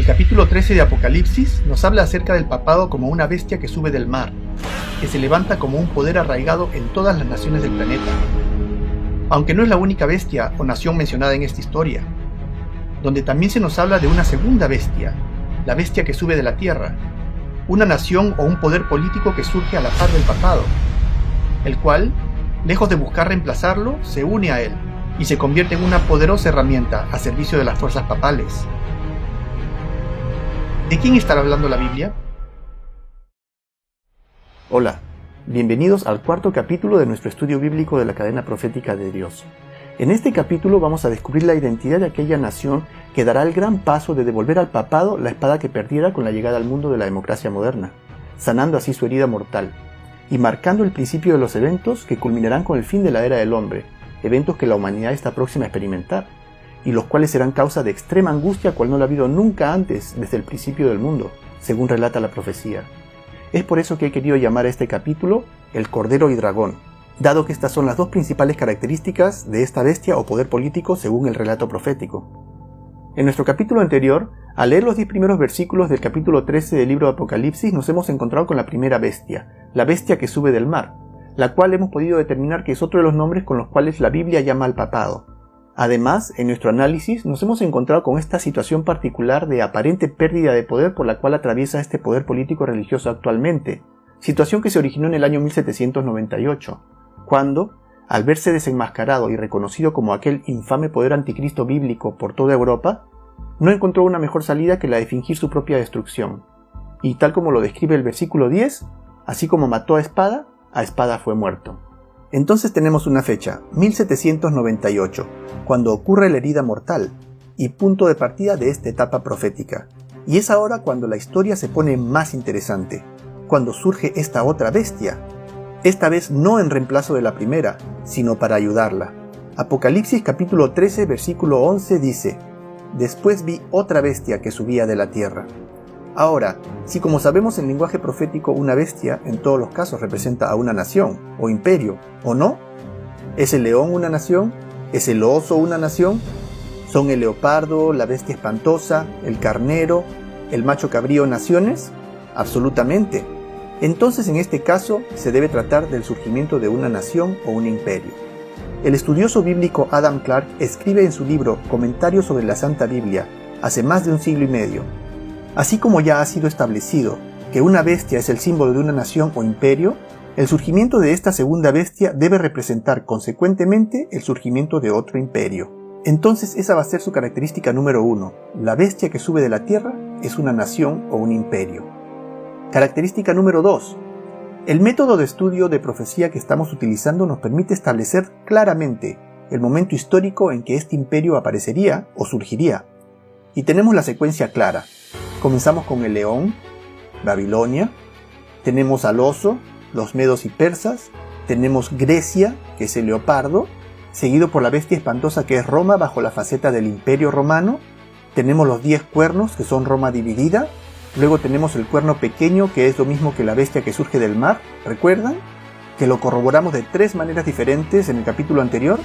capítulo 13 de Apocalipsis nos habla acerca del papado como una bestia que sube del mar, que se levanta como un poder arraigado en todas las naciones del planeta. Aunque no es la única bestia o nación mencionada en esta historia, donde también se nos habla de una segunda bestia, la bestia que sube de la tierra, una nación o un poder político que surge a la par del papado, el cual, lejos de buscar reemplazarlo, se une a él y se convierte en una poderosa herramienta a servicio de las fuerzas papales. ¿De quién estará hablando la Biblia? Hola, bienvenidos al cuarto capítulo de nuestro estudio bíblico de la cadena profética de Dios. En este capítulo vamos a descubrir la identidad de aquella nación que dará el gran paso de devolver al papado la espada que perdiera con la llegada al mundo de la democracia moderna, sanando así su herida mortal, y marcando el principio de los eventos que culminarán con el fin de la era del hombre, eventos que la humanidad está próxima a experimentar, y los cuales serán causa de extrema angustia cual no la ha habido nunca antes desde el principio del mundo, según relata la profecía. Es por eso que he querido llamar a este capítulo El Cordero y Dragón, dado que estas son las dos principales características de esta bestia o poder político según el relato profético. En nuestro capítulo anterior, al leer los 10 primeros versículos del capítulo 13 del libro de Apocalipsis, nos hemos encontrado con la primera bestia, la bestia que sube del mar, la cual hemos podido determinar que es otro de los nombres con los cuales la Biblia llama al papado. Además, en nuestro análisis nos hemos encontrado con esta situación particular de aparente pérdida de poder por la cual atraviesa este poder político religioso actualmente, situación que se originó en el año 1798, cuando, al verse desenmascarado y reconocido como aquel infame poder anticristo bíblico por toda Europa, no encontró una mejor salida que la de fingir su propia destrucción. Y tal como lo describe el versículo 10, así como mató a espada fue muerto. Entonces tenemos una fecha, 1798, cuando ocurre la herida mortal, y punto de partida de esta etapa profética. Y es ahora cuando la historia se pone más interesante, cuando surge esta otra bestia, esta vez no en reemplazo de la primera, sino para ayudarla. Apocalipsis capítulo 13 versículo 11 dice: «Después vi otra bestia que subía de la tierra». Ahora, si como sabemos en lenguaje profético una bestia en todos los casos representa a una nación o imperio, ¿o no? ¿Es el león una nación? ¿Es el oso una nación? ¿Son el leopardo, la bestia espantosa, el carnero, el macho cabrío naciones? Absolutamente. Entonces en este caso se debe tratar del surgimiento de una nación o un imperio. El estudioso bíblico Adam Clarke escribe en su libro Comentarios sobre la Santa Biblia, hace más de un siglo y medio: así como ya ha sido establecido que una bestia es el símbolo de una nación o imperio, el surgimiento de esta segunda bestia debe representar consecuentemente el surgimiento de otro imperio. Entonces esa va a ser su característica número 1, la bestia que sube de la tierra es una nación o un imperio. Característica número 2. El método de estudio de profecía que estamos utilizando nos permite establecer claramente el momento histórico en que este imperio aparecería o surgiría. Y tenemos la secuencia clara. Comenzamos con el león, Babilonia, tenemos al oso, los medos y persas, tenemos Grecia, que es el leopardo, seguido por la bestia espantosa que es Roma bajo la faceta del imperio romano, tenemos los 10 cuernos que son Roma dividida, luego tenemos el cuerno pequeño que es lo mismo que la bestia que surge del mar, ¿recuerdan? Que lo corroboramos de 3 maneras diferentes en el capítulo anterior,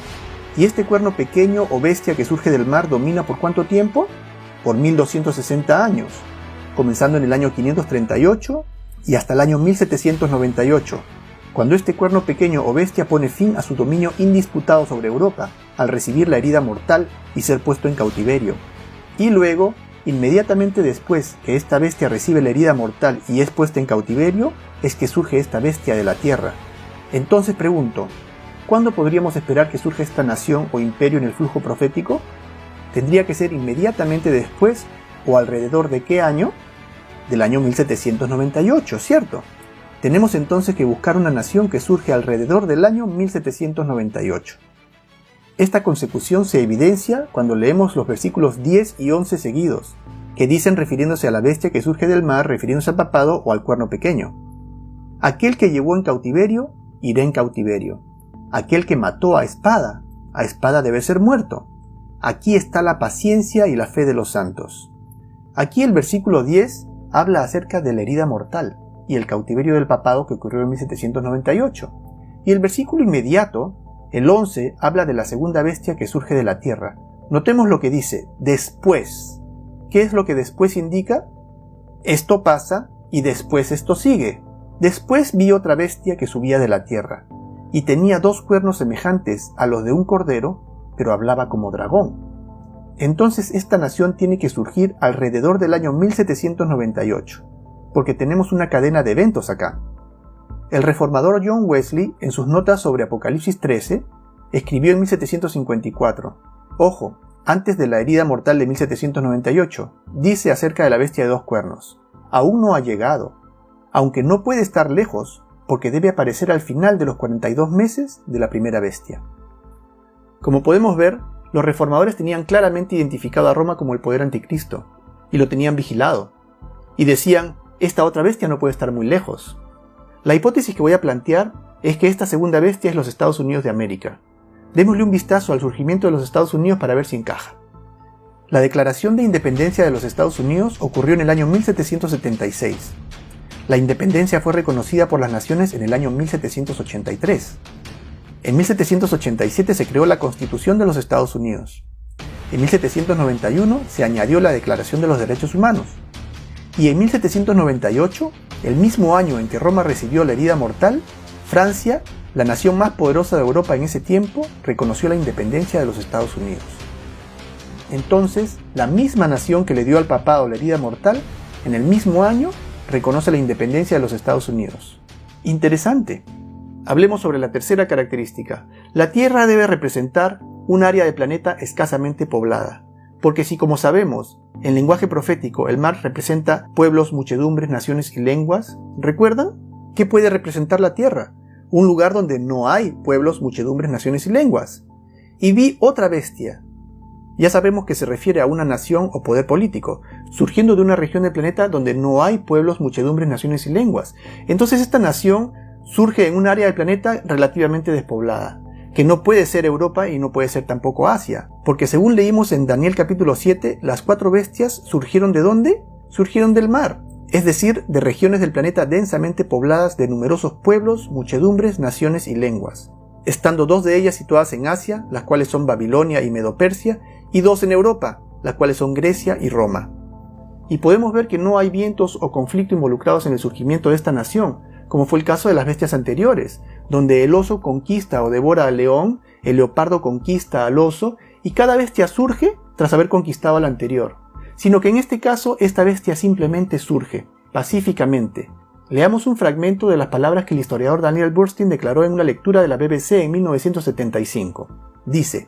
y este cuerno pequeño o bestia que surge del mar domina ¿por cuánto tiempo? Por 1260 años, comenzando en el año 538 y hasta el año 1798, cuando este cuerno pequeño o bestia pone fin a su dominio indisputado sobre Europa, al recibir la herida mortal y ser puesto en cautiverio. Y luego, inmediatamente después que esta bestia recibe la herida mortal y es puesta en cautiverio, es que surge esta bestia de la tierra. Entonces pregunto, ¿cuándo podríamos esperar que surja esta nación o imperio en el flujo profético? Tendría que ser inmediatamente después, o alrededor de ¿qué año? Del año 1798, ¿cierto? Tenemos entonces que buscar una nación que surge alrededor del año 1798. Esta consecución se evidencia cuando leemos los versículos 10 y 11 seguidos, que dicen refiriéndose a la bestia que surge del mar, refiriéndose al papado o al cuerno pequeño: aquel que llevó en cautiverio, irá en cautiverio. Aquel que mató a espada debe ser muerto. Aquí está la paciencia y la fe de los santos. Aquí el versículo 10 habla acerca de la herida mortal y el cautiverio del papado que ocurrió en 1798. Y el versículo inmediato, el 11, habla de la segunda bestia que surge de la tierra. Notemos lo que dice, después ¿qué es lo que después indica? Esto pasa y después esto sigue. Después vi otra bestia que subía de la tierra, y tenía 2 cuernos semejantes a los de un cordero, pero hablaba como dragón. Entonces esta nación tiene que surgir alrededor del año 1798, porque tenemos una cadena de eventos acá. El reformador John Wesley, en sus notas sobre Apocalipsis 13, escribió en 1754, ojo, antes de la herida mortal de 1798, dice acerca de la bestia de 2 cuernos, aún no ha llegado, aunque no puede estar lejos, porque debe aparecer al final de los 42 meses de la primera bestia. Como podemos ver, los reformadores tenían claramente identificado a Roma como el poder anticristo, y lo tenían vigilado, y decían, esta otra bestia no puede estar muy lejos. La hipótesis que voy a plantear es que esta segunda bestia es los Estados Unidos de América. Démosle un vistazo al surgimiento de los Estados Unidos para ver si encaja. La Declaración de Independencia de los Estados Unidos ocurrió en el año 1776. La independencia fue reconocida por las naciones en el año 1783. En 1787 se creó la Constitución de los Estados Unidos. En 1791 se añadió la Declaración de los Derechos Humanos. Y en 1798, el mismo año en que Roma recibió la herida mortal, Francia, la nación más poderosa de Europa en ese tiempo, reconoció la independencia de los Estados Unidos. Entonces, la misma nación que le dio al papado la herida mortal, en el mismo año, reconoce la independencia de los Estados Unidos. Interesante. Hablemos sobre la tercera característica. La Tierra debe representar un área de planeta escasamente poblada, porque si, como sabemos, en lenguaje profético el mar representa pueblos, muchedumbres, naciones y lenguas, ¿recuerdan? ¿Qué puede representar la Tierra? Un lugar donde no hay pueblos, muchedumbres, naciones y lenguas. Y vi otra bestia. Ya sabemos que se refiere a una nación o poder político, surgiendo de una región del planeta donde no hay pueblos, muchedumbres, naciones y lenguas. Entonces esta nación surge en un área del planeta relativamente despoblada, que no puede ser Europa y no puede ser tampoco Asia, porque según leímos en Daniel capítulo 7, las 4 bestias surgieron ¿de dónde? Surgieron del mar, es decir, de regiones del planeta densamente pobladas de numerosos pueblos, muchedumbres, naciones y lenguas, estando 2 de ellas situadas en Asia, las cuales son Babilonia y Medo-Persia, y 2 en Europa, las cuales son Grecia y Roma. Y podemos ver que no hay vientos o conflicto involucrados en el surgimiento de esta nación, como fue el caso de las bestias anteriores, donde el oso conquista o devora al león, el leopardo conquista al oso, y cada bestia surge tras haber conquistado a la anterior, sino que en este caso esta bestia simplemente surge, pacíficamente. Leamos un fragmento de las palabras que el historiador Daniel Bernstein declaró en una lectura de la BBC en 1975. Dice,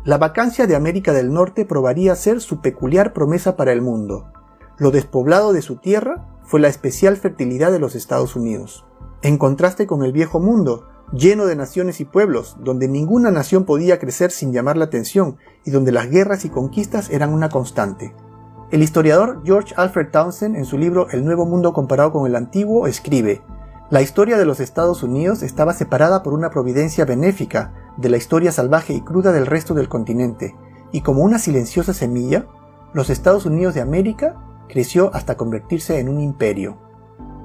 la vacancia de América del Norte probaría ser su peculiar promesa para el mundo. Lo despoblado de su tierra fue la especial fertilidad de los Estados Unidos, en contraste con el viejo mundo, lleno de naciones y pueblos, donde ninguna nación podía crecer sin llamar la atención y donde las guerras y conquistas eran una constante. El historiador George Alfred Townsend, en su libro El Nuevo Mundo comparado con el Antiguo, escribe: la historia de los Estados Unidos estaba separada por una providencia benéfica de la historia salvaje y cruda del resto del continente, y como una silenciosa semilla, los Estados Unidos de América creció hasta convertirse en un imperio.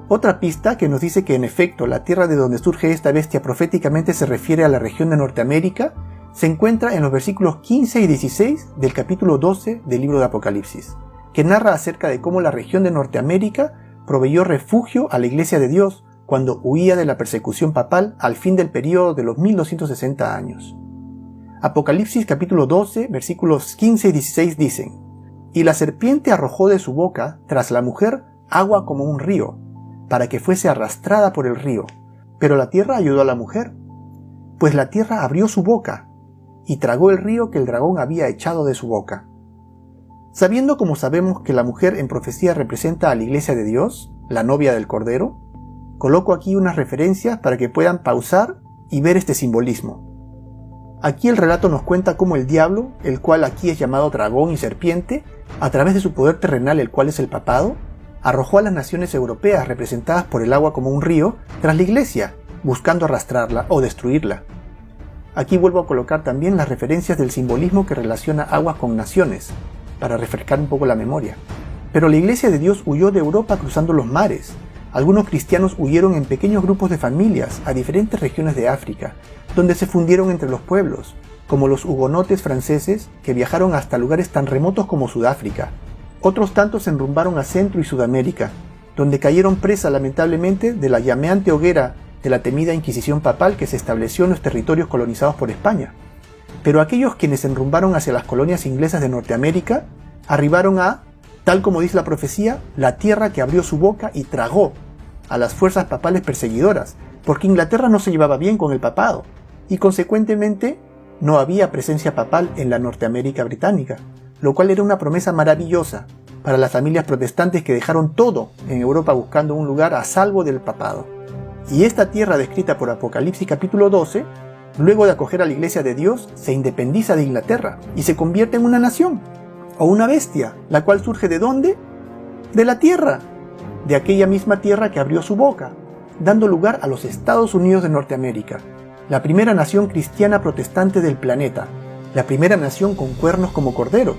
Otra pista que nos dice que en efecto la tierra de donde surge esta bestia proféticamente se refiere a la región de Norteamérica se encuentra en los versículos 15 y 16 del capítulo 12 del libro de Apocalipsis, que narra acerca de cómo la región de Norteamérica proveyó refugio a la Iglesia de Dios cuando huía de la persecución papal al fin del período de los 1260 años. Apocalipsis capítulo 12 versículos 15 y 16 dicen: y la serpiente arrojó de su boca tras la mujer agua como un río, para que fuese arrastrada por el río. Pero la tierra ayudó a la mujer, pues la tierra abrió su boca y tragó el río que el dragón había echado de su boca. Sabiendo como sabemos que la mujer en profecía representa a la Iglesia de Dios, la novia del Cordero, coloco aquí unas referencias para que puedan pausar y ver este simbolismo. Aquí el relato nos cuenta cómo el diablo, el cual aquí es llamado dragón y serpiente, a través de su poder terrenal, el cual es el papado, arrojó a las naciones europeas representadas por el agua como un río tras la Iglesia, buscando arrastrarla o destruirla. Aquí vuelvo a colocar también las referencias del simbolismo que relaciona aguas con naciones, para refrescar un poco la memoria. Pero la Iglesia de Dios huyó de Europa cruzando los mares. Algunos cristianos huyeron en pequeños grupos de familias a diferentes regiones de África, donde se fundieron entre los pueblos, como los hugonotes franceses que viajaron hasta lugares tan remotos como Sudáfrica, Otros tantos se enrumbaron a Centro y Sudamérica, donde cayeron presa lamentablemente de la llameante hoguera de la temida Inquisición papal que se estableció en los territorios colonizados por España. Pero aquellos quienes se enrumbaron hacia las colonias inglesas de Norteamérica arribaron a, tal como dice la profecía, la tierra que abrió su boca y tragó a las fuerzas papales perseguidoras, porque Inglaterra no se llevaba bien con el papado, y consecuentemente no había presencia papal en la Norteamérica británica, lo cual era una promesa maravillosa para las familias protestantes que dejaron todo en Europa buscando un lugar a salvo del papado. Y esta tierra descrita por Apocalipsis capítulo 12, luego de acoger a la Iglesia de Dios, se independiza de Inglaterra y se convierte en una nación, o una bestia, la cual surge ¿de dónde? De la tierra, de aquella misma tierra que abrió su boca, dando lugar a los Estados Unidos de Norteamérica, la primera nación cristiana protestante del planeta, la primera nación con cuernos como cordero,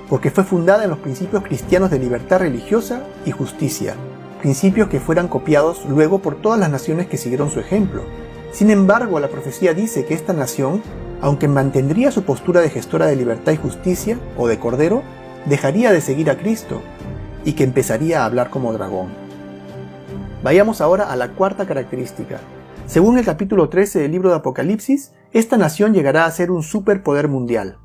porque fue fundada en los principios cristianos de libertad religiosa y justicia, principios que fueran copiados luego por todas las naciones que siguieron su ejemplo. Sin embargo, la profecía dice que esta nación, aunque mantendría su postura de gestora de libertad y justicia, o de cordero, dejaría de seguir a Cristo, y que empezaría a hablar como dragón. Vayamos ahora a la cuarta característica. Según el capítulo 13 del libro de Apocalipsis, esta nación llegará a ser un superpoder mundial.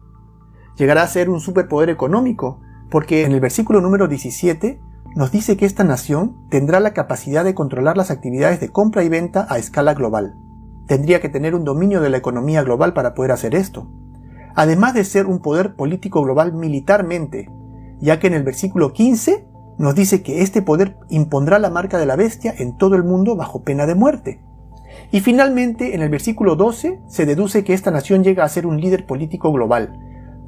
Llegará a ser un superpoder económico, porque en el versículo número 17 nos dice que esta nación tendrá la capacidad de controlar las actividades de compra y venta a escala global. Tendría que tener un dominio de la economía global para poder hacer esto. Además de ser un poder político global militarmente, ya que en el versículo 15 nos dice que este poder impondrá la marca de la bestia en todo el mundo bajo pena de muerte. Y finalmente, en el versículo 12 se deduce que esta nación llega a ser un líder político global,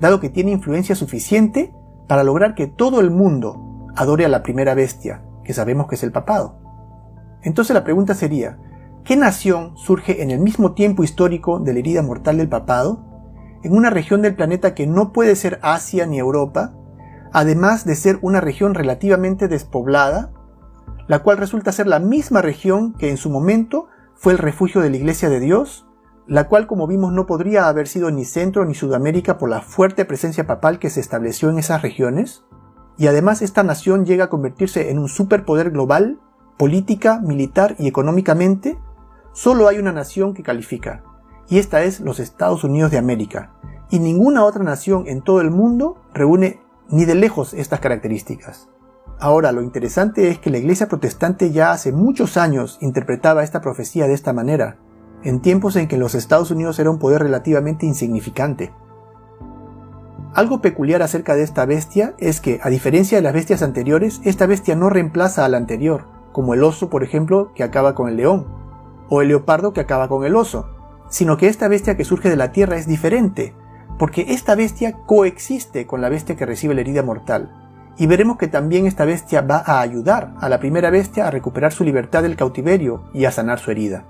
dado que tiene influencia suficiente para lograr que todo el mundo adore a la primera bestia, que sabemos que es el papado. Entonces la pregunta sería, ¿qué nación surge en el mismo tiempo histórico de la herida mortal del papado, en una región del planeta que no puede ser Asia ni Europa, además de ser una región relativamente despoblada, la cual resulta ser la misma región que en su momento fue el refugio de la Iglesia de Dios, la cual, como vimos, no podría haber sido ni Centro ni Sudamérica por la fuerte presencia papal que se estableció en esas regiones? Y además esta nación llega a convertirse en un superpoder global, política, militar y económicamente. Solo hay una nación que califica, y esta es los Estados Unidos de América, y ninguna otra nación en todo el mundo reúne ni de lejos estas características. Ahora, lo interesante es que la Iglesia protestante ya hace muchos años interpretaba esta profecía de esta manera, en tiempos en que los Estados Unidos era un poder relativamente insignificante. Algo peculiar acerca de esta bestia es que, a diferencia de las bestias anteriores, esta bestia no reemplaza a la anterior, como el oso, por ejemplo, que acaba con el león, o el leopardo que acaba con el oso, sino que esta bestia que surge de la tierra es diferente, porque esta bestia coexiste con la bestia que recibe la herida mortal, y veremos que también esta bestia va a ayudar a la primera bestia a recuperar su libertad del cautiverio y a sanar su herida.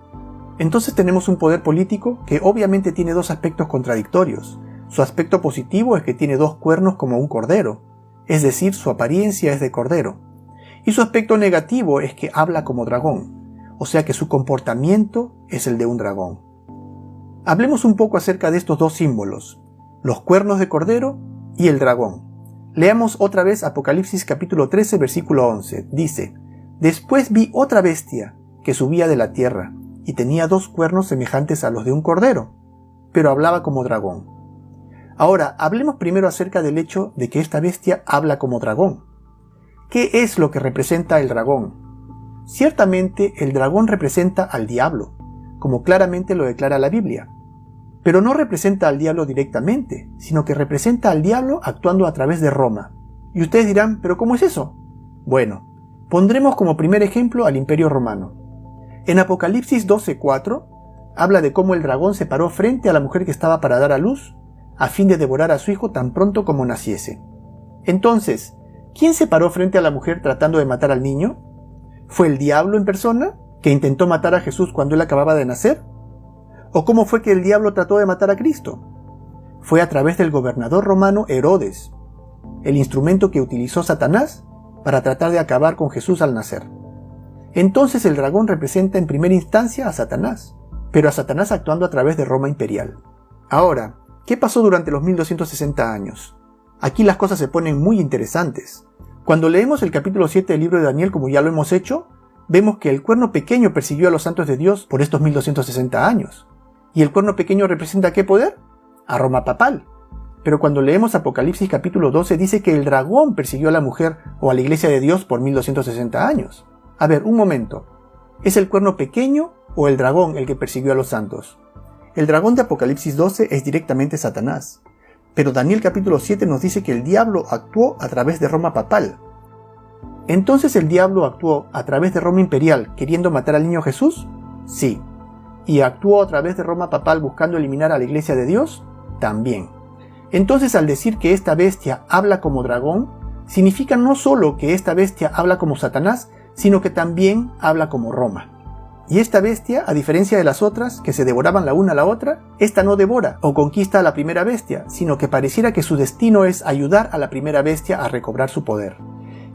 Entonces tenemos un poder político que obviamente tiene dos aspectos contradictorios. Su aspecto positivo es que tiene dos cuernos como un cordero, es decir, su apariencia es de cordero. Y su aspecto negativo es que habla como dragón, o sea que su comportamiento es el de un dragón. Hablemos un poco acerca de estos dos símbolos, los cuernos de cordero y el dragón. Leamos otra vez Apocalipsis capítulo 13 versículo 11. Dice, «Después vi otra bestia que subía de la tierra, y tenía dos cuernos semejantes a los de un cordero, pero hablaba como dragón». Ahora, hablemos primero acerca del hecho de que esta bestia habla como dragón. ¿Qué es lo que representa el dragón? Ciertamente el dragón representa al diablo, como claramente lo declara la Biblia. Pero no representa al diablo directamente, sino que representa al diablo actuando a través de Roma. Y ustedes dirán, ¿pero cómo es eso? Bueno, pondremos como primer ejemplo al Imperio Romano. En Apocalipsis 12:4 habla de cómo el dragón se paró frente a la mujer que estaba para dar a luz, a fin de devorar a su hijo tan pronto como naciese. Entonces, ¿quién se paró frente a la mujer tratando de matar al niño? ¿Fue el diablo en persona, que intentó matar a Jesús cuando él acababa de nacer? ¿O cómo fue que el diablo trató de matar a Cristo? Fue a través del gobernador romano Herodes, el instrumento que utilizó Satanás para tratar de acabar con Jesús al nacer. Entonces el dragón representa en primera instancia a Satanás, pero a Satanás actuando a través de Roma imperial. Ahora, ¿qué pasó durante los 1260 años? Aquí las cosas se ponen muy interesantes. Cuando leemos el capítulo 7 del libro de Daniel, como ya lo hemos hecho, vemos que el cuerno pequeño persiguió a los santos de Dios por estos 1260 años. ¿Y el cuerno pequeño representa qué poder? A Roma papal. Pero cuando leemos Apocalipsis capítulo 12 dice que el dragón persiguió a la mujer o a la iglesia de Dios por 1260 años. A ver, un momento. ¿Es el cuerno pequeño o el dragón el que persiguió a los santos? El dragón de Apocalipsis 12 es directamente Satanás. Pero Daniel capítulo 7 nos dice que el diablo actuó a través de Roma papal. ¿Entonces el diablo actuó a través de Roma imperial queriendo matar al niño Jesús? Sí. ¿Y actuó a través de Roma papal buscando eliminar a la iglesia de Dios? También. Entonces, al decir que esta bestia habla como dragón, significa no solo que esta bestia habla como Satanás, sino que también habla como Roma. Y esta bestia, a diferencia de las otras, que se devoraban la una a la otra, esta no devora o conquista a la primera bestia, sino que pareciera que su destino es ayudar a la primera bestia a recobrar su poder.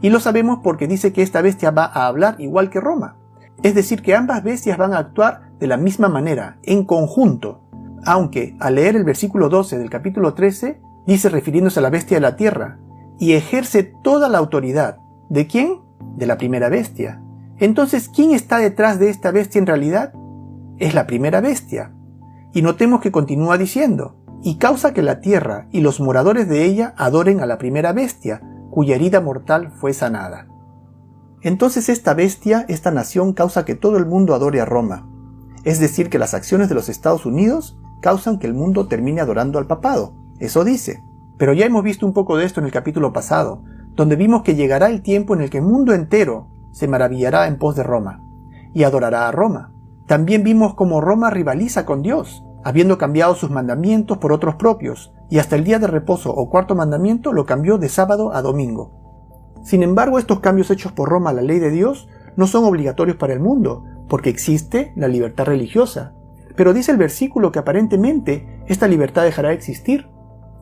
Y lo sabemos porque dice que esta bestia va a hablar igual que Roma. Es decir, que ambas bestias van a actuar de la misma manera, en conjunto. Aunque, al leer el versículo 12 del capítulo 13, dice refiriéndose a la bestia de la tierra, y ejerce toda la autoridad. ¿De quién? De la primera bestia. Entonces, ¿quién está detrás de esta bestia en realidad? Es la primera bestia. Y notemos que continúa diciendo, y causa que la tierra y los moradores de ella adoren a la primera bestia, cuya herida mortal fue sanada. Entonces esta bestia, esta nación, causa que todo el mundo adore a Roma. Es decir, que las acciones de los Estados Unidos causan que el mundo termine adorando al papado. Eso dice. Pero ya hemos visto un poco de esto en el capítulo pasado, donde vimos que llegará el tiempo en el que el mundo entero se maravillará en pos de Roma y adorará a Roma. También vimos cómo Roma rivaliza con Dios, habiendo cambiado sus mandamientos por otros propios, y hasta el día de reposo o cuarto mandamiento lo cambió de sábado a domingo. Sin embargo, estos cambios hechos por Roma a la ley de Dios no son obligatorios para el mundo, porque existe la libertad religiosa. Pero dice el versículo que aparentemente esta libertad dejará de existir.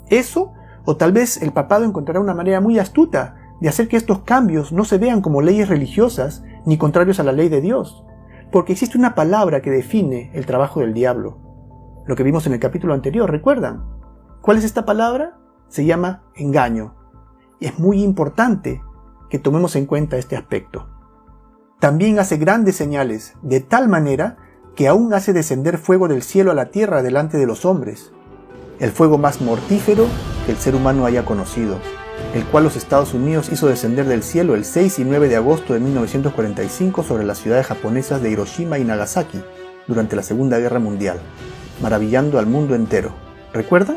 Eso, o tal vez el papado encontrará una manera muy astuta de hacer que estos cambios no se vean como leyes religiosas ni contrarios a la ley de Dios, porque existe una palabra que define el trabajo del diablo. Lo que vimos en el capítulo anterior, ¿recuerdan? ¿Cuál es esta palabra? Se llama engaño. Y es muy importante que tomemos en cuenta este aspecto. También hace grandes señales, de tal manera que aún hace descender fuego del cielo a la tierra delante de los hombres, el fuego más mortífero que el ser humano haya conocido, el cual los Estados Unidos hizo descender del cielo el 6 y 9 de agosto de 1945 sobre las ciudades japonesas de Hiroshima y Nagasaki durante la Segunda Guerra Mundial, maravillando al mundo entero. ¿Recuerdan?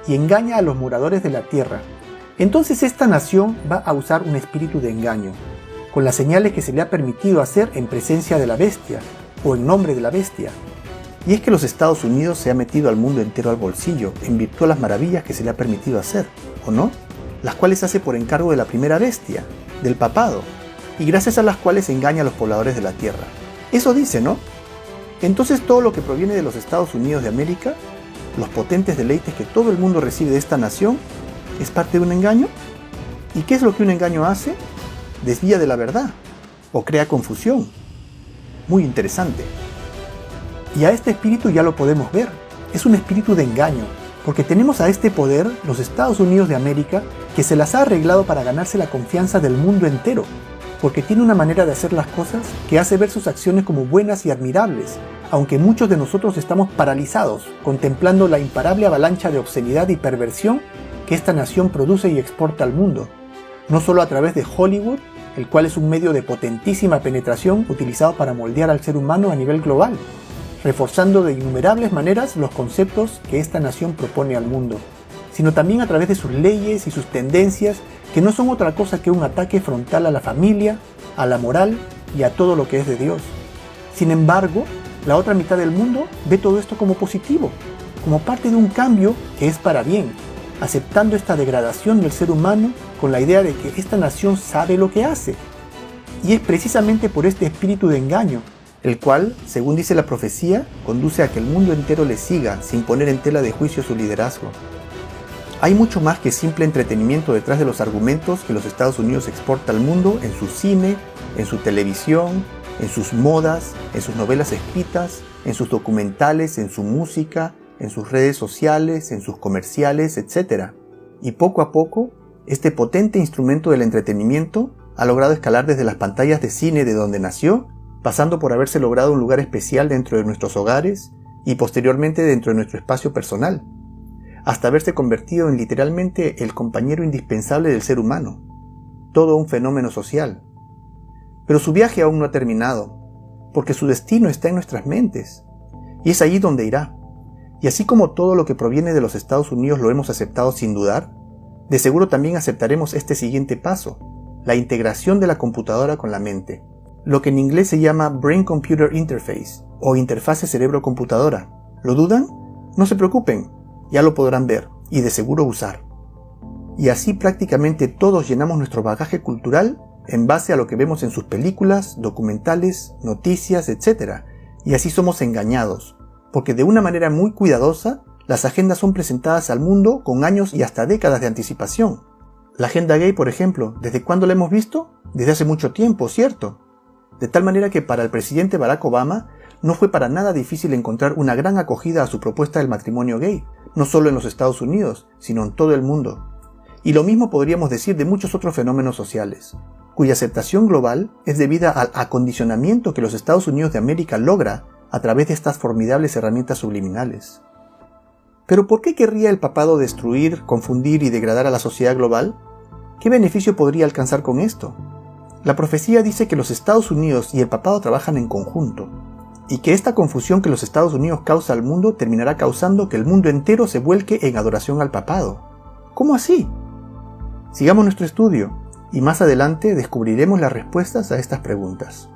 Y engaña a los moradores de la tierra. Entonces esta nación va a usar un espíritu de engaño, con las señales que se le ha permitido hacer en presencia de la bestia, o en nombre de la bestia. Y es que los Estados Unidos se ha metido al mundo entero al bolsillo, en virtud de las maravillas que se le ha permitido hacer, ¿o no? Las cuales hace por encargo de la primera bestia, del papado, y gracias a las cuales engaña a los pobladores de la tierra. Eso dice, ¿no? Entonces todo lo que proviene de los Estados Unidos de América, los potentes deleites que todo el mundo recibe de esta nación, ¿es parte de un engaño? ¿Y qué es lo que un engaño hace? Desvía de la verdad, o crea confusión. Muy interesante. Y a este espíritu ya lo podemos ver. Es un espíritu de engaño, porque tenemos a este poder, los Estados Unidos de América, que se las ha arreglado para ganarse la confianza del mundo entero, porque tiene una manera de hacer las cosas que hace ver sus acciones como buenas y admirables, aunque muchos de nosotros estamos paralizados, contemplando la imparable avalancha de obscenidad y perversión que esta nación produce y exporta al mundo, no solo a través de Hollywood, el cual es un medio de potentísima penetración utilizado para moldear al ser humano a nivel global, reforzando de innumerables maneras los conceptos que esta nación propone al mundo, sino también a través de sus leyes y sus tendencias que no son otra cosa que un ataque frontal a la familia, a la moral y a todo lo que es de Dios. Sin embargo, la otra mitad del mundo ve todo esto como positivo, como parte de un cambio que es para bien, aceptando esta degradación del ser humano con la idea de que esta nación sabe lo que hace. Y es precisamente por este espíritu de engaño, el cual, según dice la profecía, conduce a que el mundo entero le siga sin poner en tela de juicio su liderazgo. Hay mucho más que simple entretenimiento detrás de los argumentos que los Estados Unidos exporta al mundo en su cine, en su televisión, en sus modas, en sus novelas escritas, en sus documentales, en su música, en sus redes sociales, en sus comerciales, etc. y poco a poco, este potente instrumento del entretenimiento ha logrado escalar desde las pantallas de cine de donde nació, pasando por haberse logrado un lugar especial dentro de nuestros hogares y posteriormente dentro de nuestro espacio personal, hasta haberse convertido en literalmente el compañero indispensable del ser humano, todo un fenómeno social. Pero su viaje aún no ha terminado, porque su destino está en nuestras mentes, y es allí donde irá. Y así como todo lo que proviene de los Estados Unidos lo hemos aceptado sin dudar, de seguro también aceptaremos este siguiente paso, la integración de la computadora con la mente, lo que en inglés se llama Brain-Computer Interface, o interfase cerebro-computadora. ¿Lo dudan? No se preocupen, ya lo podrán ver, y de seguro usar. Y así prácticamente todos llenamos nuestro bagaje cultural en base a lo que vemos en sus películas, documentales, noticias, etc. Y así somos engañados, porque de una manera muy cuidadosa, las agendas son presentadas al mundo con años y hasta décadas de anticipación. La agenda gay, por ejemplo, ¿desde cuándo la hemos visto? Desde hace mucho tiempo, ¿cierto? De tal manera que para el presidente Barack Obama no fue para nada difícil encontrar una gran acogida a su propuesta del matrimonio gay, no solo en los Estados Unidos, sino en todo el mundo. Y lo mismo podríamos decir de muchos otros fenómenos sociales, cuya aceptación global es debida al acondicionamiento que los Estados Unidos de América logra a través de estas formidables herramientas subliminales. ¿Pero por qué querría el papado destruir, confundir y degradar a la sociedad global? ¿Qué beneficio podría alcanzar con esto? La profecía dice que los Estados Unidos y el papado trabajan en conjunto, y que esta confusión que los Estados Unidos causa al mundo terminará causando que el mundo entero se vuelque en adoración al papado. ¿Cómo así? Sigamos nuestro estudio, y más adelante descubriremos las respuestas a estas preguntas.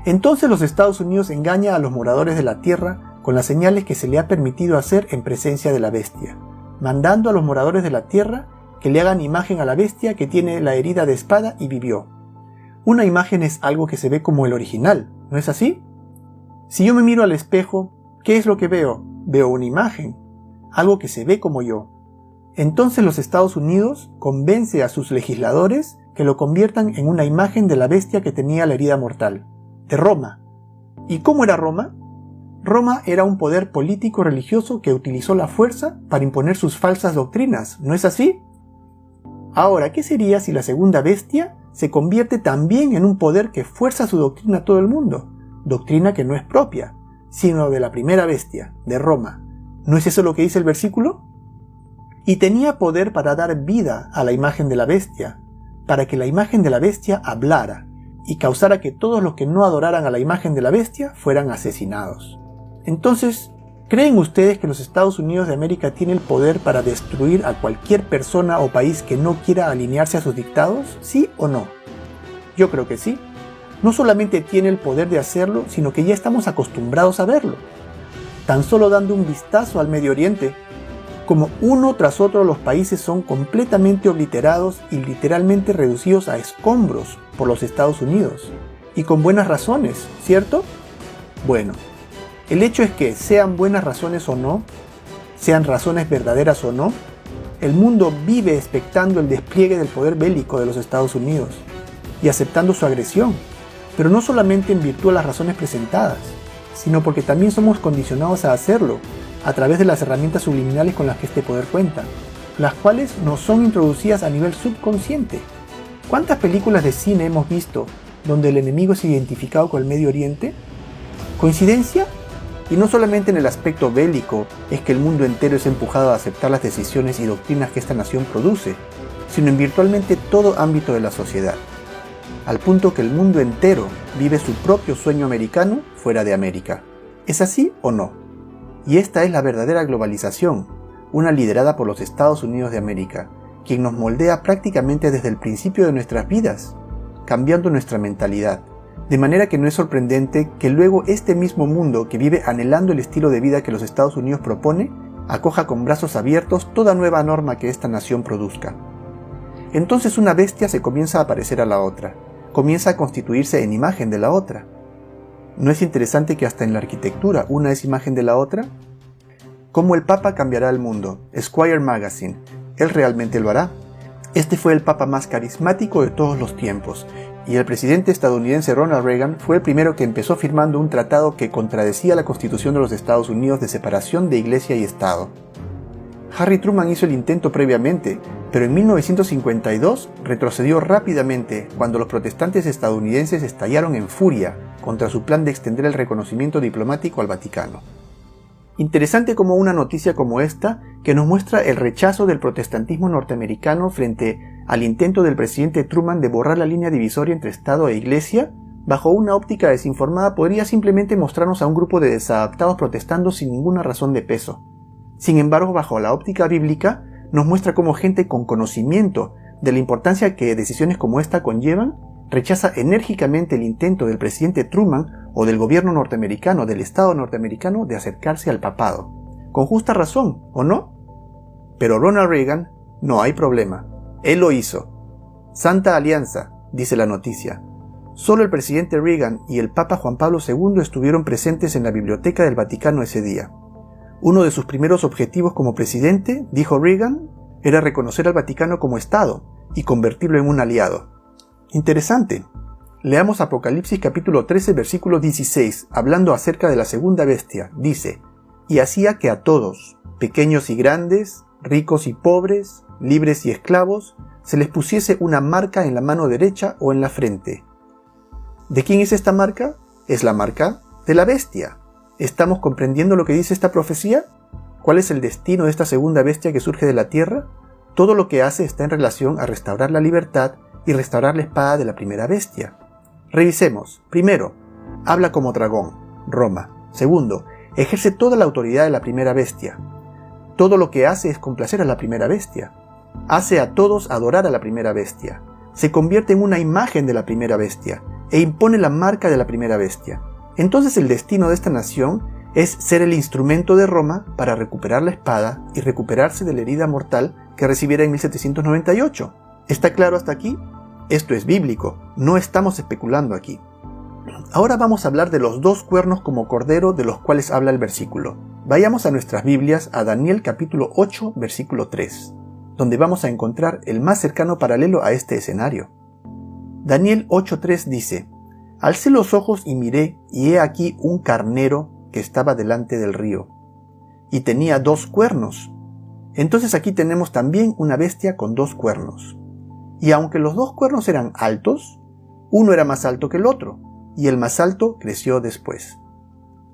Entonces los Estados Unidos engaña a los moradores de la Tierra con las señales que se le ha permitido hacer en presencia de la bestia, mandando a los moradores de la Tierra que le hagan imagen a la bestia que tiene la herida de espada y vivió. Una imagen es algo que se ve como el original, ¿no es así? Si yo me miro al espejo, ¿qué es lo que veo? Veo una imagen, algo que se ve como yo. Entonces los Estados Unidos convence a sus legisladores que lo conviertan en una imagen de la bestia que tenía la herida mortal, de Roma. ¿Y cómo era Roma? Roma era un poder político religioso que utilizó la fuerza para imponer sus falsas doctrinas, ¿no es así? Ahora, ¿qué sería si la segunda bestia se convierte también en un poder que fuerza su doctrina a todo el mundo? Doctrina que no es propia, sino de la primera bestia, de Roma. ¿No es eso lo que dice el versículo? Y tenía poder para dar vida a la imagen de la bestia, para que la imagen de la bestia hablara y causara que todos los que no adoraran a la imagen de la bestia fueran asesinados. Entonces, ¿creen ustedes que los Estados Unidos de América tienen el poder para destruir a cualquier persona o país que no quiera alinearse a sus dictados? ¿Sí o no? Yo creo que sí. No solamente tiene el poder de hacerlo, sino que ya estamos acostumbrados a verlo. Tan solo dando un vistazo al Medio Oriente, como uno tras otro los países son completamente obliterados y literalmente reducidos a escombros por los Estados Unidos. Y con buenas razones, ¿cierto? Bueno. El hecho es que, sean buenas razones o no, sean razones verdaderas o no, el mundo vive expectando el despliegue del poder bélico de los Estados Unidos y aceptando su agresión, pero no solamente en virtud de las razones presentadas, sino porque también somos condicionados a hacerlo a través de las herramientas subliminales con las que este poder cuenta, las cuales nos son introducidas a nivel subconsciente. ¿Cuántas películas de cine hemos visto donde el enemigo es identificado con el Medio Oriente? ¿Coincidencia? Y no solamente en el aspecto bélico es que el mundo entero es empujado a aceptar las decisiones y doctrinas que esta nación produce, sino en virtualmente todo ámbito de la sociedad, al punto que el mundo entero vive su propio sueño americano fuera de América. ¿Es así o no? Y esta es la verdadera globalización, una liderada por los Estados Unidos de América, quien nos moldea prácticamente desde el principio de nuestras vidas, cambiando nuestra mentalidad. De manera que no es sorprendente que luego este mismo mundo que vive anhelando el estilo de vida que los Estados Unidos propone, acoja con brazos abiertos toda nueva norma que esta nación produzca. Entonces una bestia se comienza a parecer a la otra, comienza a constituirse en imagen de la otra. ¿No es interesante que hasta en la arquitectura una es imagen de la otra? ¿Cómo el Papa cambiará el mundo? Esquire Magazine. ¿Él realmente lo hará? Este fue el Papa más carismático de todos los tiempos, y el presidente estadounidense Ronald Reagan fue el primero que empezó firmando un tratado que contradecía la Constitución de los Estados Unidos de separación de Iglesia y Estado. Harry Truman hizo el intento previamente, pero en 1952 retrocedió rápidamente cuando los protestantes estadounidenses estallaron en furia contra su plan de extender el reconocimiento diplomático al Vaticano. Interesante como una noticia como esta, que nos muestra el rechazo del protestantismo norteamericano frente al intento del presidente Truman de borrar la línea divisoria entre Estado e Iglesia, bajo una óptica desinformada podría simplemente mostrarnos a un grupo de desadaptados protestando sin ninguna razón de peso. Sin embargo, bajo la óptica bíblica, nos muestra cómo gente con conocimiento de la importancia que decisiones como esta conllevan, rechaza enérgicamente el intento del presidente Truman o del gobierno norteamericano, del Estado norteamericano, de acercarse al papado. Con justa razón, ¿o no? Pero Ronald Reagan, no hay problema. Él lo hizo. Santa Alianza, dice la noticia. Solo el presidente Reagan y el Papa Juan Pablo II estuvieron presentes en la biblioteca del Vaticano ese día. Uno de sus primeros objetivos como presidente, dijo Reagan, era reconocer al Vaticano como Estado y convertirlo en un aliado. Interesante. Leamos Apocalipsis capítulo 13, versículo 16, hablando acerca de la segunda bestia. Dice, «Y hacía que a todos, pequeños y grandes, ricos y pobres, libres y esclavos, se les pusiese una marca en la mano derecha o en la frente». ¿De quién es esta marca? Es la marca de la bestia. ¿Estamos comprendiendo lo que dice esta profecía? ¿Cuál es el destino de esta segunda bestia que surge de la tierra? Todo lo que hace está en relación a restaurar la libertad y restaurar la espada de la primera bestia. Revisemos. Primero, habla como dragón, Roma. Segundo, ejerce toda la autoridad de la primera bestia. Todo lo que hace es complacer a la primera bestia. Hace a todos adorar a la primera bestia. Se convierte en una imagen de la primera bestia e impone la marca de la primera bestia. Entonces el destino de esta nación es ser el instrumento de Roma para recuperar la espada y recuperarse de la herida mortal que recibiera en 1798. ¿Está claro hasta aquí? Esto es bíblico, no estamos especulando aquí. Ahora vamos a hablar de los dos cuernos como cordero de los cuales habla el versículo. Vayamos a nuestras Biblias a Daniel capítulo 8, versículo 3, donde vamos a encontrar el más cercano paralelo a este escenario. Daniel 8:3 dice, «Alcé los ojos y miré, y he aquí un carnero que estaba delante del río, y tenía 2 cuernos». Entonces aquí tenemos también una bestia con 2 cuernos. Y aunque los 2 cuernos eran altos, uno era más alto que el otro, y el más alto creció después.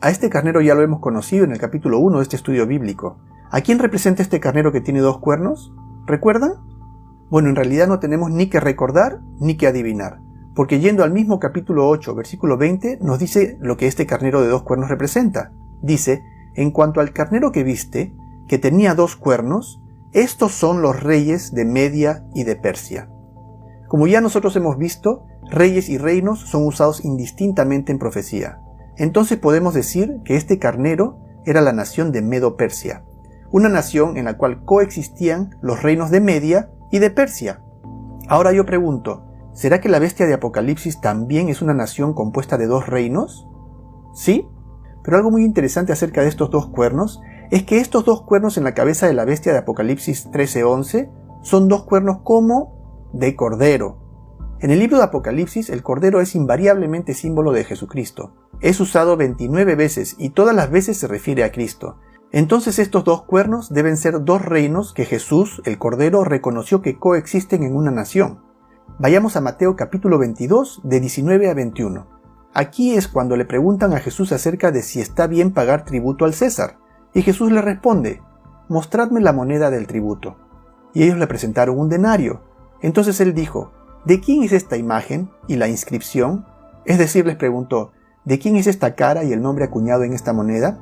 A este carnero ya lo hemos conocido en el capítulo 1 de este estudio bíblico. ¿A quién representa este carnero que tiene 2 cuernos? ¿Recuerdan? Bueno, en realidad no tenemos ni que recordar ni que adivinar, porque yendo al mismo capítulo 8, versículo 20, nos dice lo que este carnero de 2 cuernos representa. Dice, «En cuanto al carnero que viste, que tenía 2 cuernos, estos son los reyes de Media y de Persia». Como ya nosotros hemos visto, reyes y reinos son usados indistintamente en profecía. Entonces podemos decir que este carnero era la nación de Medo-Persia, una nación en la cual coexistían los reinos de Media y de Persia. Ahora yo pregunto, ¿será que la bestia de Apocalipsis también es una nación compuesta de 2 reinos? ¿Sí? Pero algo muy interesante acerca de estos 2 cuernos es que estos 2 cuernos en la cabeza de la bestia de Apocalipsis 13:11 son 2 cuernos como de cordero. En el libro de Apocalipsis el cordero es invariablemente símbolo de Jesucristo. Es usado 29 veces y todas las veces se refiere a Cristo. Entonces estos 2 cuernos deben ser 2 reinos que Jesús, el Cordero, reconoció que coexisten en una nación. Vayamos a Mateo capítulo 22, de 19 a 21. Aquí es cuando le preguntan a Jesús acerca de si está bien pagar tributo al César. Y Jesús le responde, «Mostradme la moneda del tributo». Y ellos le presentaron un denario. Entonces él dijo, «¿De quién es esta imagen y la inscripción?». Es decir, les preguntó, «¿De quién es esta cara y el nombre acuñado en esta moneda?».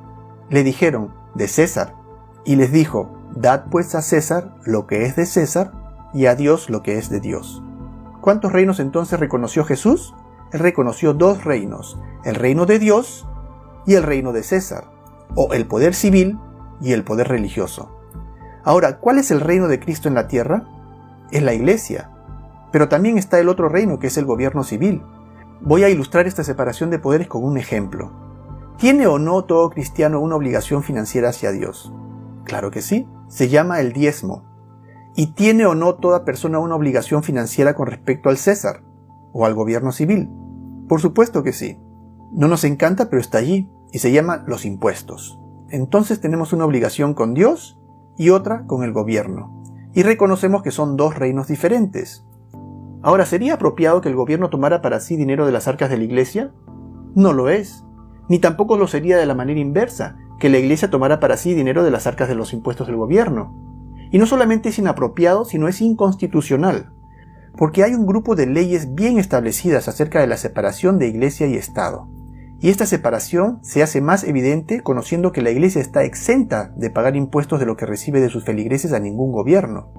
Le dijeron, «De César». Y les dijo, «Dad pues a César lo que es de César y a Dios lo que es de Dios». ¿Cuántos reinos entonces reconoció Jesús? Él reconoció 2 reinos, el reino de Dios y el reino de César, o el poder civil y el poder religioso. Ahora, ¿cuál es el reino de Cristo en la tierra? Es la iglesia, pero también está el otro reino que es el gobierno civil. Voy a ilustrar esta separación de poderes con un ejemplo. ¿Tiene o no todo cristiano una obligación financiera hacia Dios? Claro que sí, se llama el diezmo. ¿Y tiene o no toda persona una obligación financiera con respecto al César o al gobierno civil? Por supuesto que sí. No nos encanta, pero está allí y se llama los impuestos. Entonces tenemos una obligación con Dios y otra con el gobierno. y reconocemos que son dos reinos diferentes. Ahora, ¿sería apropiado que el gobierno tomara para sí dinero de las arcas de la Iglesia? No lo es. Ni tampoco lo sería de la manera inversa, que la Iglesia tomara para sí dinero de las arcas de los impuestos del gobierno. Y no solamente es inapropiado, sino es inconstitucional, porque hay un grupo de leyes bien establecidas acerca de la separación de Iglesia y Estado. Y esta separación se hace más evidente conociendo que la Iglesia está exenta de pagar impuestos de lo que recibe de sus feligreses a ningún gobierno.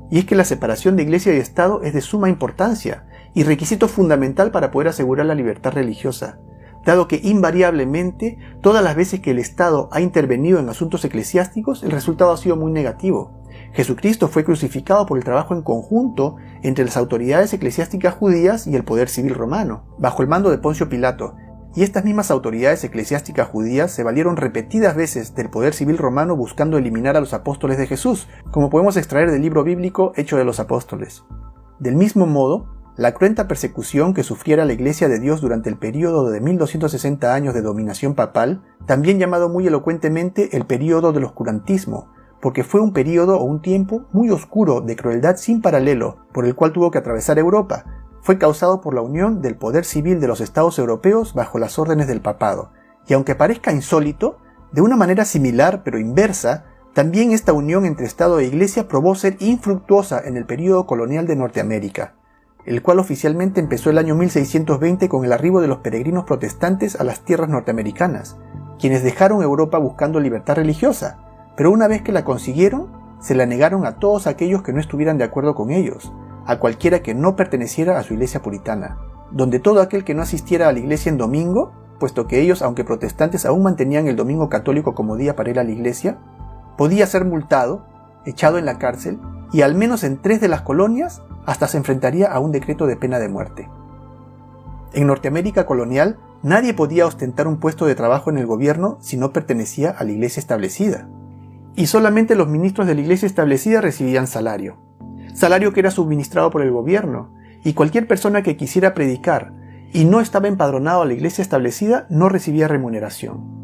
Y es que la separación de Iglesia y Estado es de suma importancia y requisito fundamental para poder asegurar la libertad religiosa, dado que invariablemente todas las veces que el Estado ha intervenido en asuntos eclesiásticos, el resultado ha sido muy negativo. Jesucristo fue crucificado por el trabajo en conjunto entre las autoridades eclesiásticas judías y el poder civil romano, bajo el mando de Poncio Pilato, y estas mismas autoridades eclesiásticas judías se valieron repetidas veces del poder civil romano buscando eliminar a los apóstoles de Jesús, como podemos extraer del libro bíblico Hechos de los Apóstoles. Del mismo modo, la cruenta persecución que sufriera la Iglesia de Dios durante el período de 1260 años de dominación papal, también llamado muy elocuentemente el período del oscurantismo, porque fue un período o un tiempo muy oscuro de crueldad sin paralelo por el cual tuvo que atravesar Europa, fue causado por la unión del poder civil de los estados europeos bajo las órdenes del papado, y aunque parezca insólito, de una manera similar pero inversa, también esta unión entre Estado e Iglesia probó ser infructuosa en el período colonial de Norteamérica, el cual oficialmente empezó el año 1620 con el arribo de los peregrinos protestantes a las tierras norteamericanas, quienes dejaron Europa buscando libertad religiosa, pero una vez que la consiguieron, se la negaron a todos aquellos que no estuvieran de acuerdo con ellos, a cualquiera que no perteneciera a su iglesia puritana, donde todo aquel que no asistiera a la iglesia en domingo, puesto que ellos, aunque protestantes, aún mantenían el domingo católico como día para ir a la iglesia, podía ser multado, echado en la cárcel, y al menos en 3 de las colonias hasta se enfrentaría a un decreto de pena de muerte. En Norteamérica colonial, nadie podía ostentar un puesto de trabajo en el gobierno si no pertenecía a la iglesia establecida, y solamente los ministros de la iglesia establecida recibían salario que era suministrado por el gobierno, y cualquier persona que quisiera predicar y no estaba empadronado a la iglesia establecida no recibía remuneración.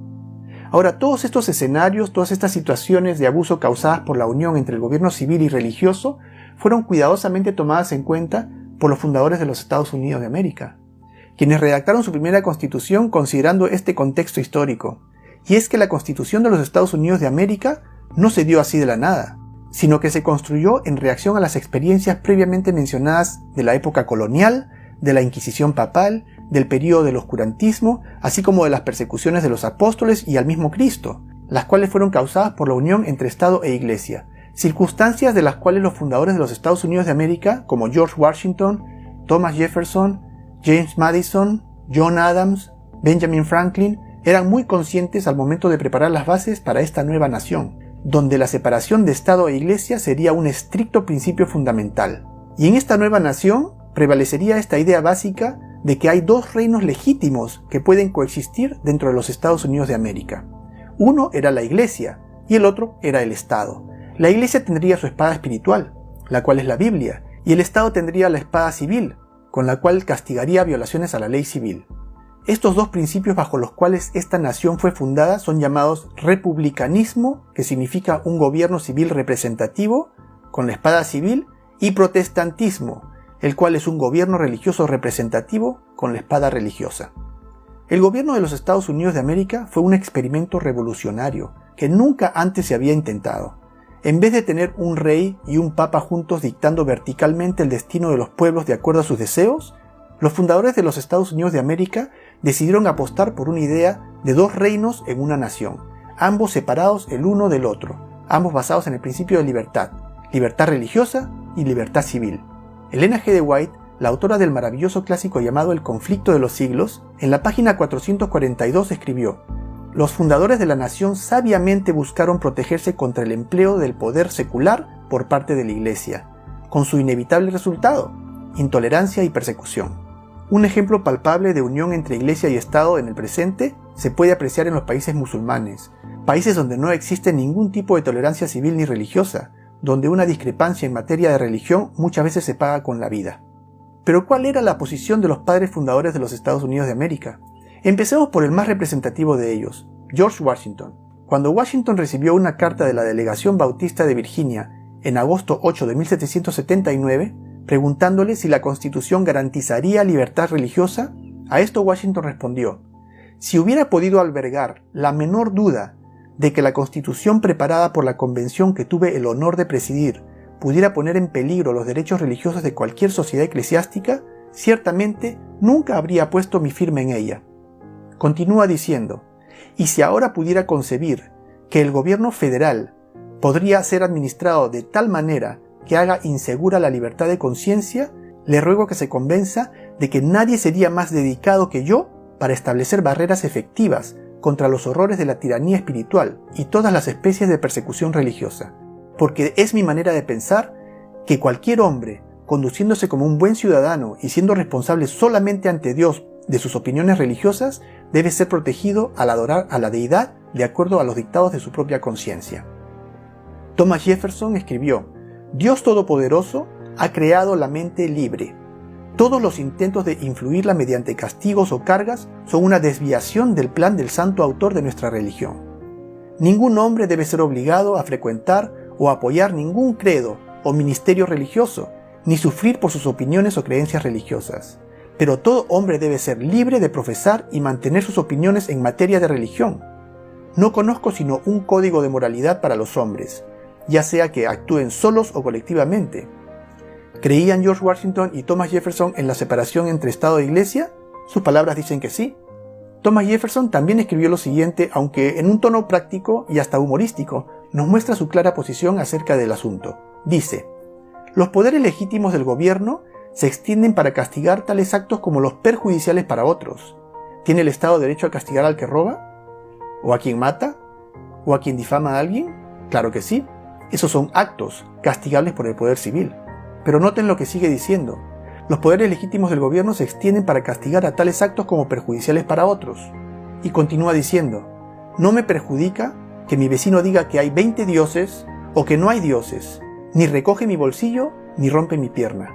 Ahora, todos estos escenarios, todas estas situaciones de abuso causadas por la unión entre el gobierno civil y religioso fueron cuidadosamente tomadas en cuenta por los fundadores de los Estados Unidos de América, quienes redactaron su primera constitución considerando este contexto histórico, y es que la Constitución de los Estados Unidos de América no se dio así de la nada, sino que se construyó en reacción a las experiencias previamente mencionadas de la época colonial, de la Inquisición papal, del período del oscurantismo, así como de las persecuciones de los apóstoles y al mismo Cristo, las cuales fueron causadas por la unión entre Estado e Iglesia, circunstancias de las cuales los fundadores de los Estados Unidos de América, como George Washington, Thomas Jefferson, James Madison, John Adams, Benjamin Franklin, eran muy conscientes al momento de preparar las bases para esta nueva nación, donde la separación de Estado e Iglesia sería un estricto principio fundamental. Y en esta nueva nación prevalecería esta idea básica de que hay dos reinos legítimos que pueden coexistir dentro de los Estados Unidos de América. Uno era la Iglesia y el otro era el Estado. La Iglesia tendría su espada espiritual, la cual es la Biblia, y el Estado tendría la espada civil, con la cual castigaría violaciones a la ley civil. Estos dos principios bajo los cuales esta nación fue fundada son llamados republicanismo, que significa un gobierno civil representativo, con la espada civil, y protestantismo, el cual es un gobierno religioso representativo, con la espada religiosa. El gobierno de los Estados Unidos de América fue un experimento revolucionario, que nunca antes se había intentado. En vez de tener un rey y un papa juntos dictando verticalmente el destino de los pueblos de acuerdo a sus deseos, los fundadores de los Estados Unidos de América decidieron apostar por una idea de dos reinos en una nación, ambos separados el uno del otro, ambos basados en el principio de libertad religiosa y libertad civil. Elena G. de White, la autora del maravilloso clásico llamado El conflicto de los siglos, en la página 442 escribió: los fundadores de la nación sabiamente buscaron protegerse contra el empleo del poder secular por parte de la Iglesia, con su inevitable resultado, intolerancia y persecución. Un ejemplo palpable de unión entre Iglesia y Estado en el presente se puede apreciar en los países musulmanes, países donde no existe ningún tipo de tolerancia civil ni religiosa, donde una discrepancia en materia de religión muchas veces se paga con la vida. Pero ¿cuál era la posición de los padres fundadores de los Estados Unidos de América? Empecemos por el más representativo de ellos, George Washington. Cuando Washington recibió una carta de la delegación bautista de Virginia, en agosto 8 de 1779, preguntándole si la Constitución garantizaría libertad religiosa. A esto Washington respondió: si hubiera podido albergar la menor duda de que la Constitución preparada por la convención que tuve el honor de presidir pudiera poner en peligro los derechos religiosos de cualquier sociedad eclesiástica, ciertamente nunca habría puesto mi firma en ella. Continúa diciendo: y si ahora pudiera concebir que el gobierno federal podría ser administrado de tal manera que haga insegura la libertad de conciencia, le ruego que se convenza de que nadie sería más dedicado que yo para establecer barreras efectivas contra los horrores de la tiranía espiritual y todas las especies de persecución religiosa, porque es mi manera de pensar que cualquier hombre, conduciéndose como un buen ciudadano y siendo responsable solamente ante Dios de sus opiniones religiosas, debe ser protegido al adorar a la deidad de acuerdo a los dictados de su propia conciencia. Thomas Jefferson escribió: Dios Todopoderoso ha creado la mente libre. Todos los intentos de influirla mediante castigos o cargas son una desviación del plan del santo autor de nuestra religión. Ningún hombre debe ser obligado a frecuentar o apoyar ningún credo o ministerio religioso, ni sufrir por sus opiniones o creencias religiosas. Pero todo hombre debe ser libre de profesar y mantener sus opiniones en materia de religión. No conozco sino un código de moralidad para los hombres, ya sea que actúen solos o colectivamente. ¿Creían George Washington y Thomas Jefferson en la separación entre Estado e Iglesia? Sus palabras dicen que sí. Thomas Jefferson también escribió lo siguiente, aunque en un tono práctico y hasta humorístico, nos muestra su clara posición acerca del asunto. Dice: los poderes legítimos del gobierno se extienden para castigar tales actos como los perjudiciales para otros. ¿Tiene el Estado derecho a castigar al que roba? ¿O a quien mata? ¿O a quien difama a alguien? Claro que sí. Esos son actos castigables por el poder civil. Pero noten lo que sigue diciendo: los poderes legítimos del gobierno se extienden para castigar a tales actos como perjudiciales para otros. Y continúa diciendo: no me perjudica que mi vecino diga que hay 20 dioses o que no hay dioses, ni recoge mi bolsillo ni rompe mi pierna.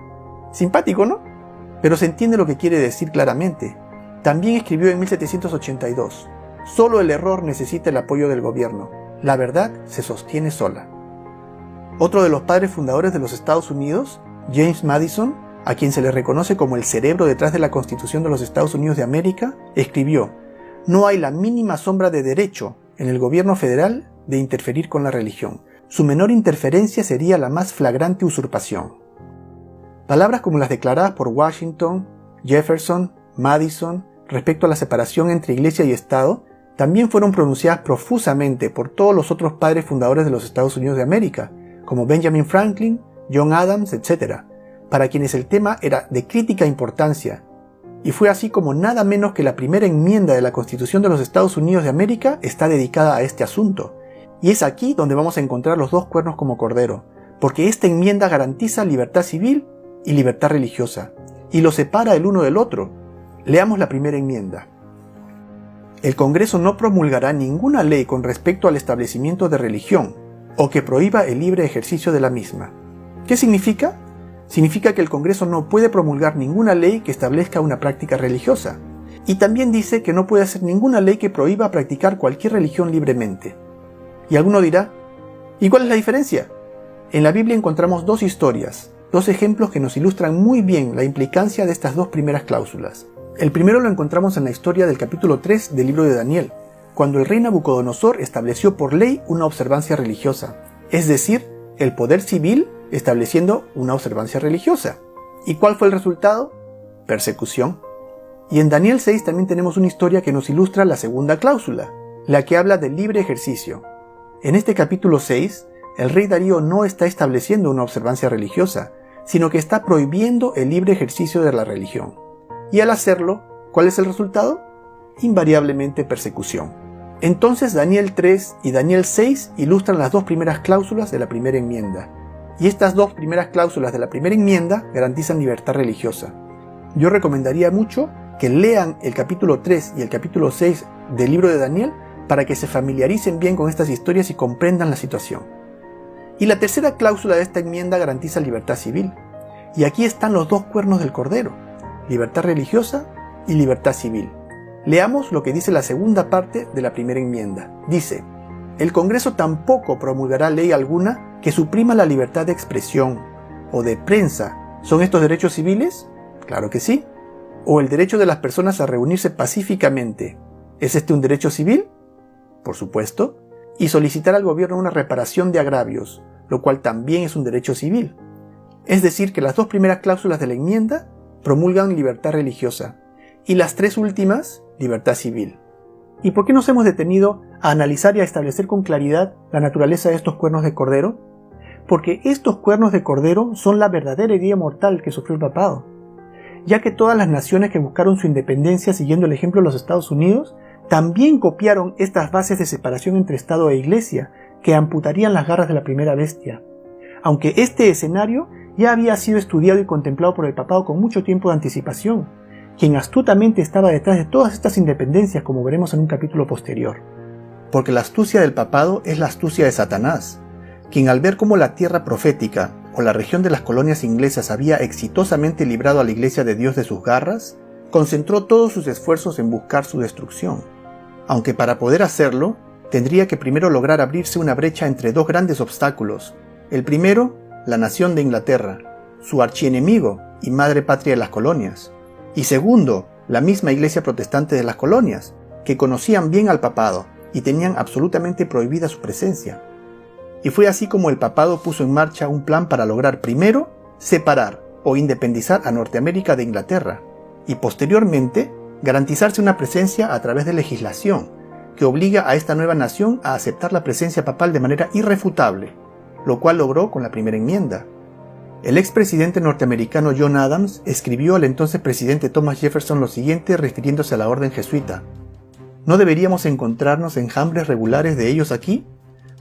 Simpático, ¿no? Pero se entiende lo que quiere decir claramente. También escribió en 1782: solo el error necesita el apoyo del gobierno. La verdad se sostiene sola. Otro de los padres fundadores de los Estados Unidos, James Madison, a quien se le reconoce como el cerebro detrás de la Constitución de los Estados Unidos de América, escribió: no hay la mínima sombra de derecho en el gobierno federal de interferir con la religión. Su menor interferencia sería la más flagrante usurpación. Palabras como las declaradas por Washington, Jefferson, Madison respecto a la separación entre Iglesia y Estado también fueron pronunciadas profusamente por todos los otros padres fundadores de los Estados Unidos de América, como Benjamin Franklin, John Adams, etc., para quienes el tema era de crítica importancia, y fue así como nada menos que la primera enmienda de la Constitución de los Estados Unidos de América está dedicada a este asunto. Y es aquí donde vamos a encontrar los dos cuernos como cordero, porque esta enmienda garantiza libertad civil y libertad religiosa, y los separa el uno del otro. Leamos la primera enmienda. El Congreso no promulgará ninguna ley con respecto al establecimiento de religión, o que prohíba el libre ejercicio de la misma. ¿Qué significa? Significa que el Congreso no puede promulgar ninguna ley que establezca una práctica religiosa. Y también dice que no puede hacer ninguna ley que prohíba practicar cualquier religión libremente. Y alguno dirá: ¿y cuál es la diferencia? En la Biblia encontramos dos historias, dos ejemplos que nos ilustran muy bien la implicancia de estas dos primeras cláusulas. El primero lo encontramos en la historia del capítulo 3 del libro de Daniel, cuando el rey Nabucodonosor estableció por ley una observancia religiosa, es decir, el poder civil estableciendo una observancia religiosa. ¿Y cuál fue el resultado? Persecución. Y en Daniel 6 también tenemos una historia que nos ilustra la segunda cláusula, la que habla del libre ejercicio. En este capítulo 6, el rey Darío no está estableciendo una observancia religiosa, sino que está prohibiendo el libre ejercicio de la religión. Y al hacerlo, ¿cuál es el resultado? Invariablemente persecución. Entonces Daniel 3 y Daniel 6 ilustran las dos primeras cláusulas de la primera enmienda. Y estas dos primeras cláusulas de la primera enmienda garantizan libertad religiosa. Yo recomendaría mucho que lean el capítulo 3 y el capítulo 6 del libro de Daniel para que se familiaricen bien con estas historias y comprendan la situación. Y la tercera cláusula de esta enmienda garantiza libertad civil. Y aquí están los dos cuernos del cordero: libertad religiosa y libertad civil. Leamos lo que dice la segunda parte de la primera enmienda. Dice: El Congreso tampoco promulgará ley alguna que suprima la libertad de expresión o de prensa. ¿Son estos derechos civiles? Claro que sí. ¿O el derecho de las personas a reunirse pacíficamente? ¿Es este un derecho civil? Por supuesto. Y solicitar al gobierno una reparación de agravios, lo cual también es un derecho civil. Es decir, que las dos primeras cláusulas de la enmienda promulgan libertad religiosa y las tres últimas, libertad civil. ¿Y por qué nos hemos detenido a analizar y a establecer con claridad la naturaleza de estos cuernos de cordero? Porque estos cuernos de cordero son la verdadera herida mortal que sufrió el papado, ya que todas las naciones que buscaron su independencia siguiendo el ejemplo de los Estados Unidos también copiaron estas bases de separación entre Estado e Iglesia que amputarían las garras de la primera bestia. Aunque este escenario ya había sido estudiado y contemplado por el papado con mucho tiempo de anticipación, quien astutamente estaba detrás de todas estas independencias, como veremos en un capítulo posterior. Porque la astucia del papado es la astucia de Satanás, quien al ver cómo la tierra profética o la región de las colonias inglesas había exitosamente librado a la Iglesia de Dios de sus garras, concentró todos sus esfuerzos en buscar su destrucción. Aunque para poder hacerlo, tendría que primero lograr abrirse una brecha entre dos grandes obstáculos. El primero, la nación de Inglaterra, su archienemigo y madre patria de las colonias. Y segundo, la misma Iglesia protestante de las colonias, que conocían bien al papado y tenían absolutamente prohibida su presencia. Y fue así como el papado puso en marcha un plan para lograr primero separar o independizar a Norteamérica de Inglaterra y posteriormente garantizarse una presencia a través de legislación que obliga a esta nueva nación a aceptar la presencia papal de manera irrefutable, lo cual logró con la primera enmienda. El expresidente norteamericano John Adams escribió al entonces presidente Thomas Jefferson lo siguiente refiriéndose a la orden jesuita: ¿no deberíamos encontrarnos enjambres regulares de ellos aquí,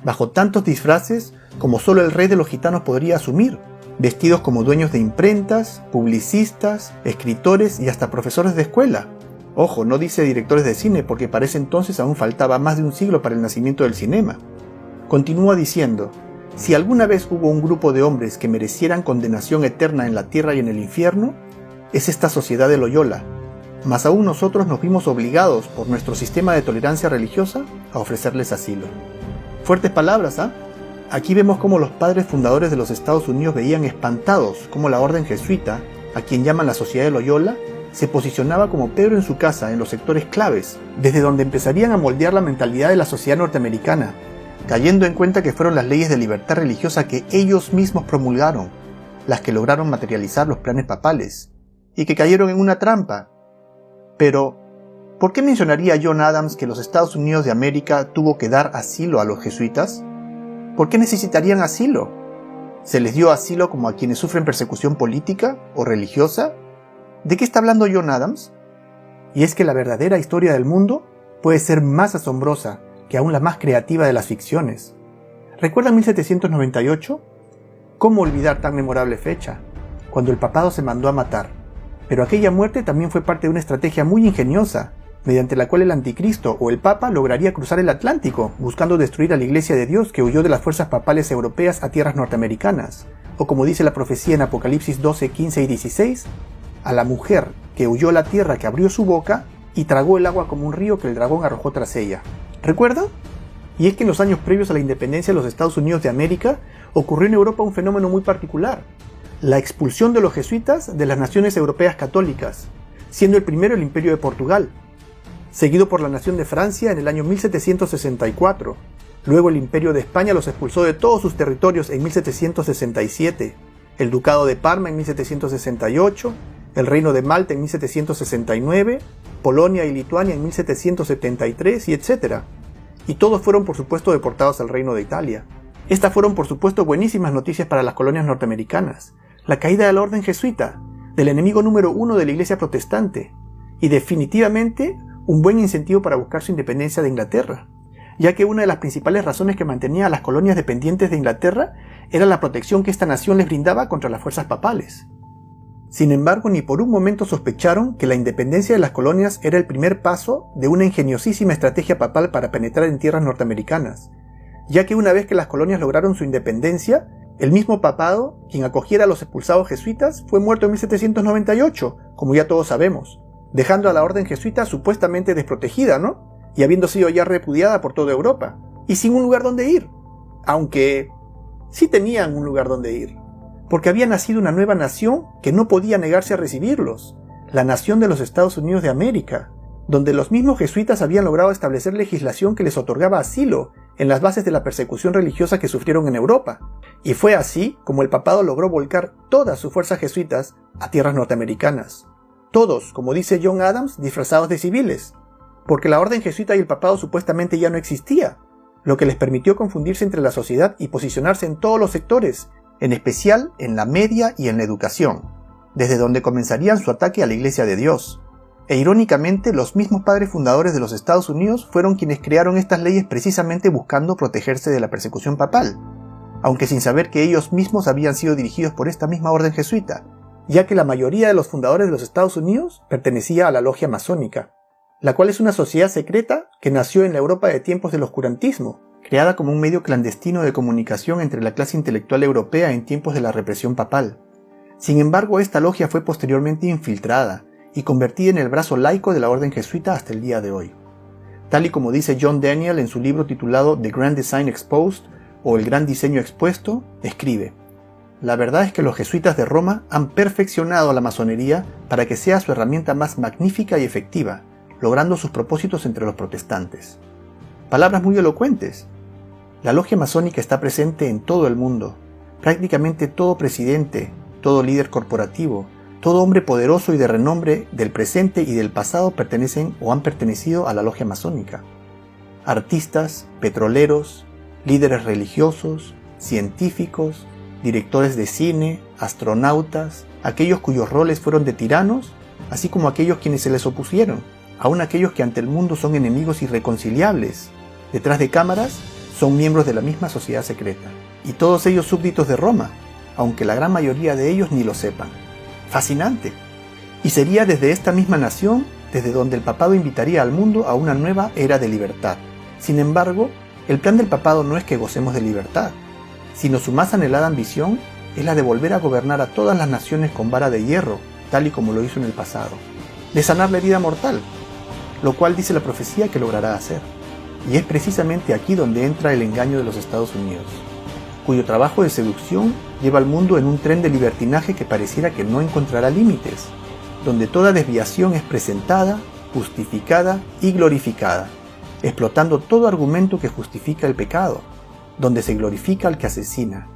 bajo tantos disfraces como solo el rey de los gitanos podría asumir, vestidos como dueños de imprentas, publicistas, escritores y hasta profesores de escuela? Ojo, no dice directores de cine porque para ese entonces aún faltaba más de un siglo para el nacimiento del cinema. Continúa diciendo: si alguna vez hubo un grupo de hombres que merecieran condenación eterna en la tierra y en el infierno, es esta sociedad de Loyola, mas aún nosotros nos vimos obligados por nuestro sistema de tolerancia religiosa a ofrecerles asilo. Fuertes palabras, ¿ah? Aquí vemos cómo los padres fundadores de los Estados Unidos veían espantados cómo la orden jesuita, a quien llaman la Sociedad de Loyola, se posicionaba como Pedro en su casa en los sectores claves, desde donde empezarían a moldear la mentalidad de la sociedad norteamericana, cayendo en cuenta que fueron las leyes de libertad religiosa que ellos mismos promulgaron, las que lograron materializar los planes papales, y que cayeron en una trampa. Pero, ¿por qué mencionaría John Adams que los Estados Unidos de América tuvo que dar asilo a los jesuitas? ¿Por qué necesitarían asilo? ¿Se les dio asilo como a quienes sufren persecución política o religiosa? ¿De qué está hablando John Adams? Y es que la verdadera historia del mundo puede ser más asombrosa que aún la más creativa de las ficciones. ¿Recuerdan 1798? ¿Cómo olvidar tan memorable fecha? Cuando el papado se mandó a matar. Pero aquella muerte también fue parte de una estrategia muy ingeniosa, mediante la cual el anticristo o el papa lograría cruzar el Atlántico, buscando destruir a la Iglesia de Dios que huyó de las fuerzas papales europeas a tierras norteamericanas. O como dice la profecía en Apocalipsis 12, 15 y 16, a la mujer que huyó la tierra que abrió su boca y tragó el agua como un río que el dragón arrojó tras ella. ¿Recuerdan? Y es que en los años previos a la independencia de los Estados Unidos de América ocurrió en Europa un fenómeno muy particular: la expulsión de los jesuitas de las naciones europeas católicas, siendo el primero el Imperio de Portugal, seguido por la nación de Francia en el año 1764. Luego el Imperio de España los expulsó de todos sus territorios en 1767, el Ducado de Parma en 1768, el Reino de Malta en 1769, Polonia y Lituania en 1773 y etc. Y todos fueron por supuesto deportados al Reino de Italia. Estas fueron por supuesto buenísimas noticias para las colonias norteamericanas, la caída de la orden jesuita, del enemigo número uno de la Iglesia protestante, y definitivamente un buen incentivo para buscar su independencia de Inglaterra, ya que una de las principales razones que mantenía a las colonias dependientes de Inglaterra era la protección que esta nación les brindaba contra las fuerzas papales. Sin embargo, ni por un momento sospecharon que la independencia de las colonias era el primer paso de una ingeniosísima estrategia papal para penetrar en tierras norteamericanas, ya que una vez que las colonias lograron su independencia, el mismo papado, quien acogiera a los expulsados jesuitas, fue muerto en 1798, como ya todos sabemos, dejando a la orden jesuita supuestamente desprotegida, ¿no? Y habiendo sido ya repudiada por toda Europa, y sin un lugar donde ir, aunque sí tenían un lugar donde ir, porque había nacido una nueva nación que no podía negarse a recibirlos, la nación de los Estados Unidos de América, donde los mismos jesuitas habían logrado establecer legislación que les otorgaba asilo en las bases de la persecución religiosa que sufrieron en Europa. Y fue así como el papado logró volcar todas sus fuerzas jesuitas a tierras norteamericanas. Todos, como dice John Adams, disfrazados de civiles, porque la orden jesuita y el papado supuestamente ya no existía, lo que les permitió confundirse entre la sociedad y posicionarse en todos los sectores, en especial en la media y en la educación, desde donde comenzarían su ataque a la Iglesia de Dios. E irónicamente, los mismos padres fundadores de los Estados Unidos fueron quienes crearon estas leyes precisamente buscando protegerse de la persecución papal, aunque sin saber que ellos mismos habían sido dirigidos por esta misma orden jesuita, ya que la mayoría de los fundadores de los Estados Unidos pertenecía a la logia masónica, la cual es una sociedad secreta que nació en la Europa de tiempos del oscurantismo, creada como un medio clandestino de comunicación entre la clase intelectual europea en tiempos de la represión papal. Sin embargo, esta logia fue posteriormente infiltrada y convertida en el brazo laico de la orden jesuita hasta el día de hoy. Tal y como dice John Daniel en su libro titulado The Grand Design Exposed, o El Gran Diseño Expuesto, escribe: la verdad es que los jesuitas de Roma han perfeccionado a la masonería para que sea su herramienta más magnífica y efectiva, logrando sus propósitos entre los protestantes. Palabras muy elocuentes. La logia masónica está presente en todo el mundo. Prácticamente todo presidente, todo líder corporativo, todo hombre poderoso y de renombre del presente y del pasado pertenecen o han pertenecido a la logia masónica. Artistas, petroleros, líderes religiosos, científicos, directores de cine, astronautas, aquellos cuyos roles fueron de tiranos, así como aquellos quienes se les opusieron, aun aquellos que ante el mundo son enemigos irreconciliables. Detrás de cámaras son miembros de la misma sociedad secreta, y todos ellos súbditos de Roma, aunque la gran mayoría de ellos ni lo sepan. Fascinante. Y sería desde esta misma nación desde donde el papado invitaría al mundo a una nueva era de libertad. Sin embargo, el plan del papado no es que gocemos de libertad, sino su más anhelada ambición es la de volver a gobernar a todas las naciones con vara de hierro, tal y como lo hizo en el pasado, de sanar la herida mortal, lo cual dice la profecía que logrará hacer. Y es precisamente aquí donde entra el engaño de los Estados Unidos, cuyo trabajo de seducción lleva al mundo en un tren de libertinaje que pareciera que no encontrará límites, donde toda desviación es presentada, justificada y glorificada, explotando todo argumento que justifica el pecado, donde se glorifica al que asesina,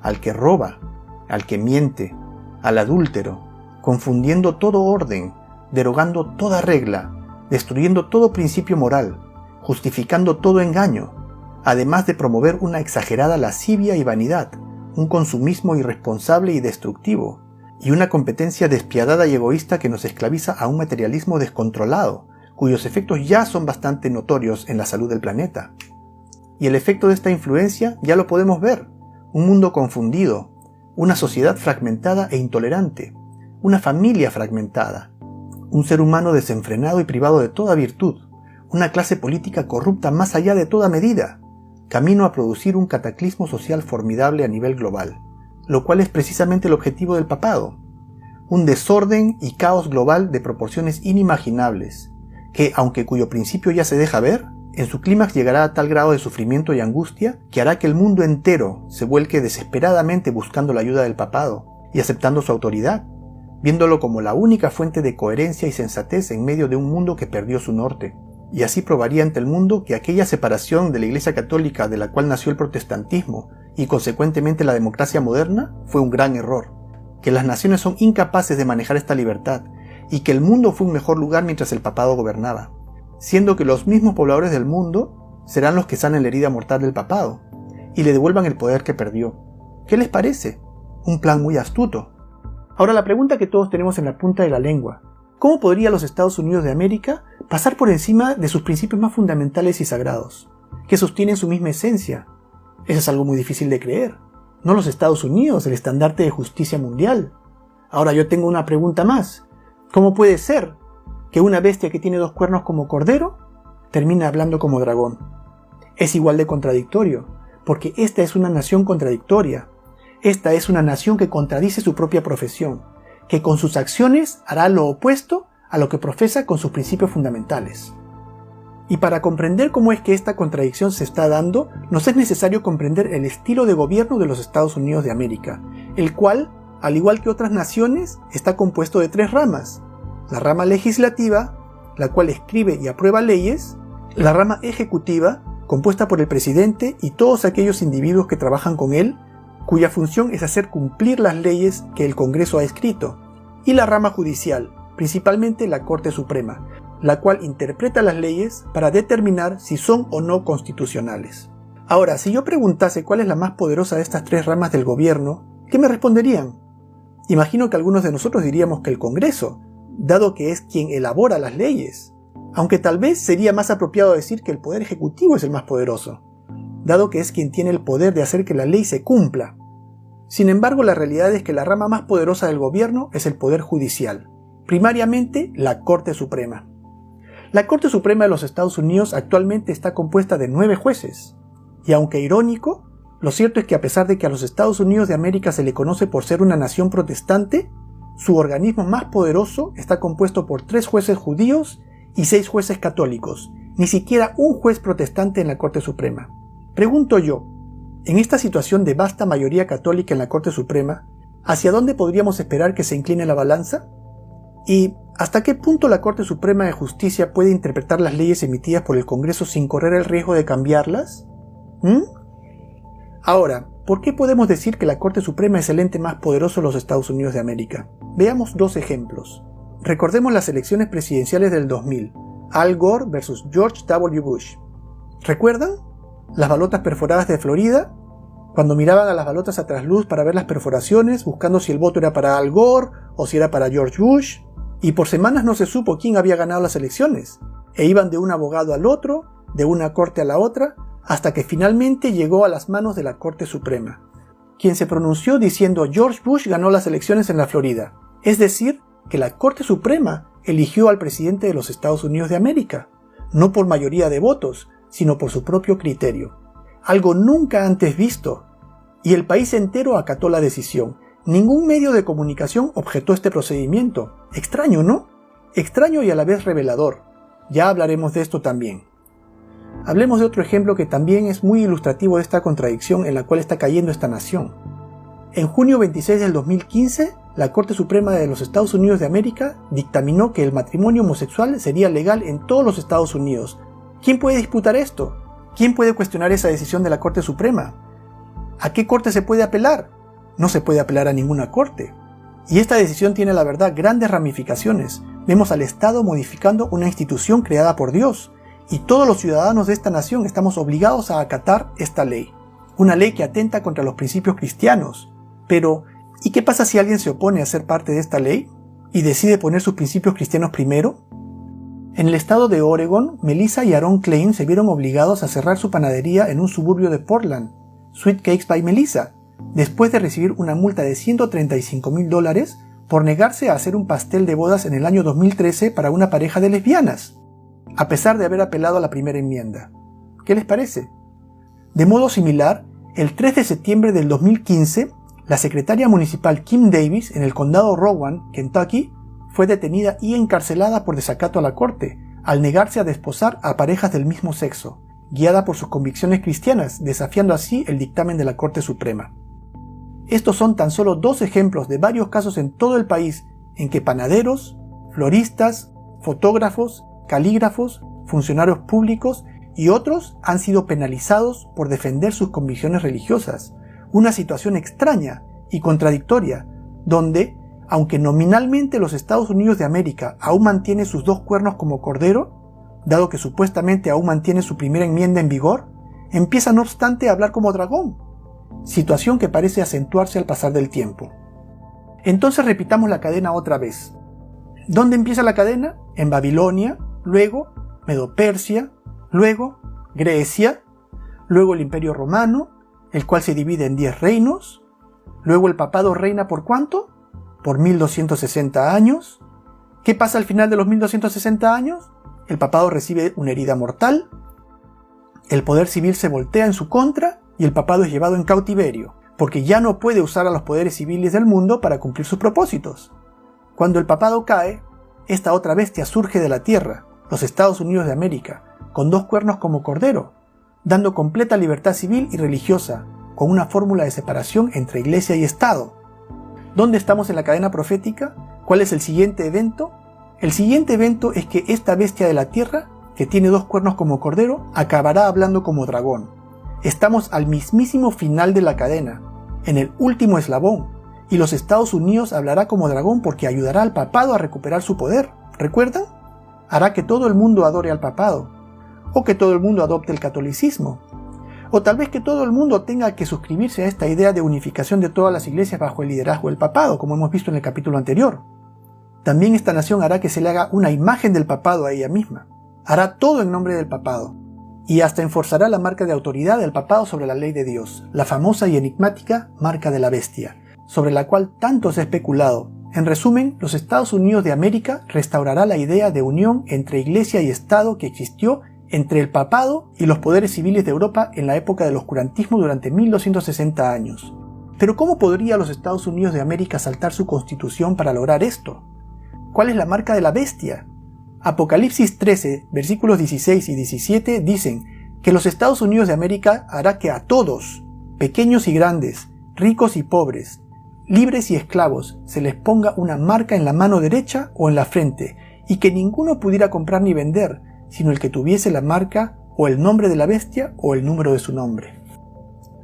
al que roba, al que miente, al adúltero, confundiendo todo orden, derogando toda regla, destruyendo todo principio moral, justificando todo engaño, además de promover una exagerada lascivia y vanidad, un consumismo irresponsable y destructivo, y una competencia despiadada y egoísta que nos esclaviza a un materialismo descontrolado, cuyos efectos ya son bastante notorios en la salud del planeta. Y el efecto de esta influencia ya lo podemos ver: un mundo confundido, una sociedad fragmentada e intolerante, una familia fragmentada, un ser humano desenfrenado y privado de toda virtud, una clase política corrupta más allá de toda medida, camino a producir un cataclismo social formidable a nivel global, lo cual es precisamente el objetivo del papado, un desorden y caos global de proporciones inimaginables, que, aunque cuyo principio ya se deja ver, en su clímax llegará a tal grado de sufrimiento y angustia que hará que el mundo entero se vuelque desesperadamente buscando la ayuda del papado y aceptando su autoridad, viéndolo como la única fuente de coherencia y sensatez en medio de un mundo que perdió su norte. Y así probaría ante el mundo que aquella separación de la Iglesia Católica de la cual nació el protestantismo y consecuentemente la democracia moderna fue un gran error, que las naciones son incapaces de manejar esta libertad y que el mundo fue un mejor lugar mientras el papado gobernaba, siendo que los mismos pobladores del mundo serán los que sanen la herida mortal del papado y le devuelvan el poder que perdió. ¿Qué les parece? Un plan muy astuto. Ahora la pregunta que todos tenemos en la punta de la lengua: ¿cómo podría los Estados Unidos de América pasar por encima de sus principios más fundamentales y sagrados, que sostienen su misma esencia? Eso es algo muy difícil de creer. No los Estados Unidos, el estandarte de justicia mundial. Ahora yo tengo una pregunta más. ¿Cómo puede ser que una bestia que tiene 2 cuernos como cordero termine hablando como dragón? Es igual de contradictorio, porque esta es una nación contradictoria. Esta es una nación que contradice su propia profesión, que con sus acciones hará lo opuesto a lo que profesa con sus principios fundamentales. Y para comprender cómo es que esta contradicción se está dando, nos es necesario comprender el estilo de gobierno de los Estados Unidos de América, el cual, al igual que otras naciones, está compuesto de 3 ramas. La rama legislativa, la cual escribe y aprueba leyes, la rama ejecutiva, compuesta por el presidente y todos aquellos individuos que trabajan con él, cuya función es hacer cumplir las leyes que el Congreso ha escrito, y la rama judicial, principalmente la Corte Suprema, la cual interpreta las leyes para determinar si son o no constitucionales. Ahora, si yo preguntase cuál es la más poderosa de estas 3 ramas del gobierno, ¿qué me responderían? Imagino que algunos de nosotros diríamos que el Congreso, dado que es quien elabora las leyes, aunque tal vez sería más apropiado decir que el Poder Ejecutivo es el más poderoso, dado que es quien tiene el poder de hacer que la ley se cumpla. Sin embargo, la realidad es que la rama más poderosa del gobierno es el Poder Judicial, primariamente la Corte Suprema. La Corte Suprema de los Estados Unidos actualmente está compuesta de 9 jueces, y aunque irónico, lo cierto es que a pesar de que a los Estados Unidos de América se le conoce por ser una nación protestante, su organismo más poderoso está compuesto por 3 jueces judíos y 6 jueces católicos, ni siquiera un juez protestante en la Corte Suprema. Pregunto yo, en esta situación de vasta mayoría católica en la Corte Suprema, ¿hacia dónde podríamos esperar que se incline la balanza? ¿Y hasta qué punto la Corte Suprema de Justicia puede interpretar las leyes emitidas por el Congreso sin correr el riesgo de cambiarlas? Ahora, ¿por qué podemos decir que la Corte Suprema es el ente más poderoso de los Estados Unidos de América? Veamos 2 ejemplos. Recordemos las elecciones presidenciales del 2000, Al Gore versus George W. Bush. ¿Recuerdan? Las balotas perforadas de Florida, cuando miraban a las balotas a trasluz para ver las perforaciones, buscando si el voto era para Al Gore o si era para George Bush, y por semanas no se supo quién había ganado las elecciones, e iban de un abogado al otro, de una corte a la otra, hasta que finalmente llegó a las manos de la Corte Suprema, quien se pronunció diciendo George Bush ganó las elecciones en la Florida, es decir, que la Corte Suprema eligió al presidente de los Estados Unidos de América, no por mayoría de votos, sino por su propio criterio, algo nunca antes visto, y el país entero acató la decisión. Ningún medio de comunicación objetó este procedimiento. Extraño, ¿no? Extraño y a la vez revelador. Ya hablaremos de esto también. Hablemos de otro ejemplo que también es muy ilustrativo de esta contradicción en la cual está cayendo esta nación. En junio 26 del 2015, la Corte Suprema de los Estados Unidos de América dictaminó que el matrimonio homosexual sería legal en todos los Estados Unidos. ¿Quién puede disputar esto? ¿Quién puede cuestionar esa decisión de la Corte Suprema? ¿A qué corte se puede apelar? No se puede apelar a ninguna corte. Y esta decisión tiene, la verdad, grandes ramificaciones. Vemos al Estado modificando una institución creada por Dios, y todos los ciudadanos de esta nación estamos obligados a acatar esta ley. Una ley que atenta contra los principios cristianos. Pero, ¿y qué pasa si alguien se opone a ser parte de esta ley y decide poner sus principios cristianos primero? En el estado de Oregon, Melissa y Aaron Klein se vieron obligados a cerrar su panadería en un suburbio de Portland, Sweet Cakes by Melissa, después de recibir una multa de $135,000 por negarse a hacer un pastel de bodas en el año 2013 para una pareja de lesbianas, a pesar de haber apelado a la primera enmienda. ¿Qué les parece? De modo similar, el 3 de septiembre del 2015, la secretaria municipal Kim Davis en el condado Rowan, Kentucky, fue detenida y encarcelada por desacato a la corte, al negarse a desposar a parejas del mismo sexo, guiada por sus convicciones cristianas, desafiando así el dictamen de la Corte Suprema. Estos son tan solo 2 ejemplos de varios casos en todo el país en que panaderos, floristas, fotógrafos, calígrafos, funcionarios públicos y otros han sido penalizados por defender sus convicciones religiosas. Una situación extraña y contradictoria, donde, aunque nominalmente los Estados Unidos de América aún mantiene sus 2 cuernos como cordero, dado que supuestamente aún mantiene su primera enmienda en vigor, empieza no obstante a hablar como dragón, situación que parece acentuarse al pasar del tiempo. Entonces repitamos la cadena otra vez. ¿Dónde empieza la cadena? En Babilonia, luego Medo-Persia, luego Grecia, luego el Imperio Romano, el cual se divide en 10 reinos, luego el papado reina ¿por cuánto? Por 1260 años. ¿Qué pasa al final de los 1260 años? El papado recibe una herida mortal, el poder civil se voltea en su contra y el papado es llevado en cautiverio, porque ya no puede usar a los poderes civiles del mundo para cumplir sus propósitos. Cuando el papado cae, esta otra bestia surge de la tierra, los Estados Unidos de América, con 2 cuernos como cordero, dando completa libertad civil y religiosa, con una fórmula de separación entre iglesia y Estado. ¿Dónde estamos en la cadena profética? ¿Cuál es el siguiente evento? El siguiente evento es que esta bestia de la tierra, que tiene 2 cuernos como cordero, acabará hablando como dragón. Estamos al mismísimo final de la cadena, en el último eslabón, y los Estados Unidos hablará como dragón porque ayudará al papado a recuperar su poder. ¿Recuerdan? Hará que todo el mundo adore al papado, o que todo el mundo adopte el catolicismo, o tal vez que todo el mundo tenga que suscribirse a esta idea de unificación de todas las iglesias bajo el liderazgo del papado, como hemos visto en el capítulo anterior. También esta nación hará que se le haga una imagen del papado a ella misma. Hará todo en nombre del papado, y hasta enforzará la marca de autoridad del papado sobre la ley de Dios, la famosa y enigmática marca de la bestia, sobre la cual tanto se ha especulado. En resumen, los Estados Unidos de América restaurará la idea de unión entre iglesia y Estado que existió entre el papado y los poderes civiles de Europa en la época del oscurantismo durante 1260 años. Pero ¿cómo podría los Estados Unidos de América saltar su constitución para lograr esto? ¿Cuál es la marca de la bestia? Apocalipsis 13, versículos 16 y 17 dicen que los Estados Unidos de América hará que a todos, pequeños y grandes, ricos y pobres, libres y esclavos, se les ponga una marca en la mano derecha o en la frente, y que ninguno pudiera comprar ni vender, sino el que tuviese la marca o el nombre de la bestia o el número de su nombre.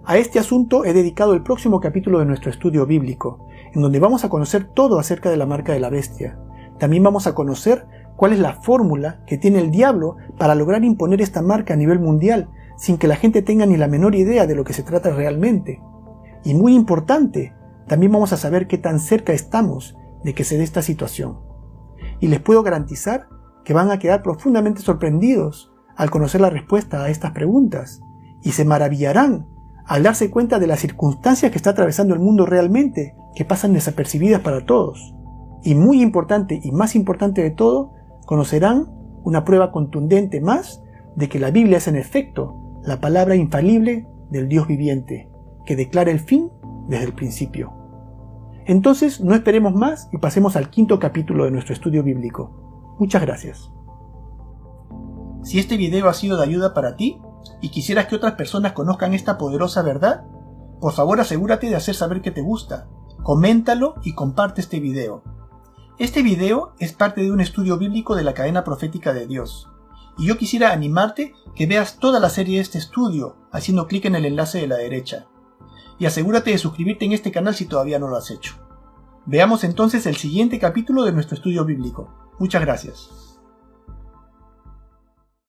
A este asunto he dedicado el próximo capítulo de nuestro estudio bíblico, en donde vamos a conocer todo acerca de la marca de la bestia. También vamos a conocer cuál es la fórmula que tiene el diablo para lograr imponer esta marca a nivel mundial, sin que la gente tenga ni la menor idea de lo que se trata realmente. Y muy importante, también vamos a saber qué tan cerca estamos de que se dé esta situación. Y les puedo garantizar que van a quedar profundamente sorprendidos al conocer la respuesta a estas preguntas, y se maravillarán al darse cuenta de las circunstancias que está atravesando el mundo realmente, que pasan desapercibidas para todos. Y muy importante y más importante de todo, conocerán una prueba contundente más de que la Biblia es en efecto la palabra infalible del Dios viviente, que declara el fin desde el principio. Entonces no esperemos más y pasemos al 5º capítulo de nuestro estudio bíblico. Muchas gracias. Si este video ha sido de ayuda para ti y quisieras que otras personas conozcan esta poderosa verdad, por favor asegúrate de hacer saber que te gusta, coméntalo y comparte este video. Este video es parte de un estudio bíblico de la cadena profética de Dios, y yo quisiera animarte que veas toda la serie de este estudio haciendo clic en el enlace de la derecha. Y asegúrate de suscribirte en este canal si todavía no lo has hecho. Veamos entonces el siguiente capítulo de nuestro estudio bíblico. Muchas gracias.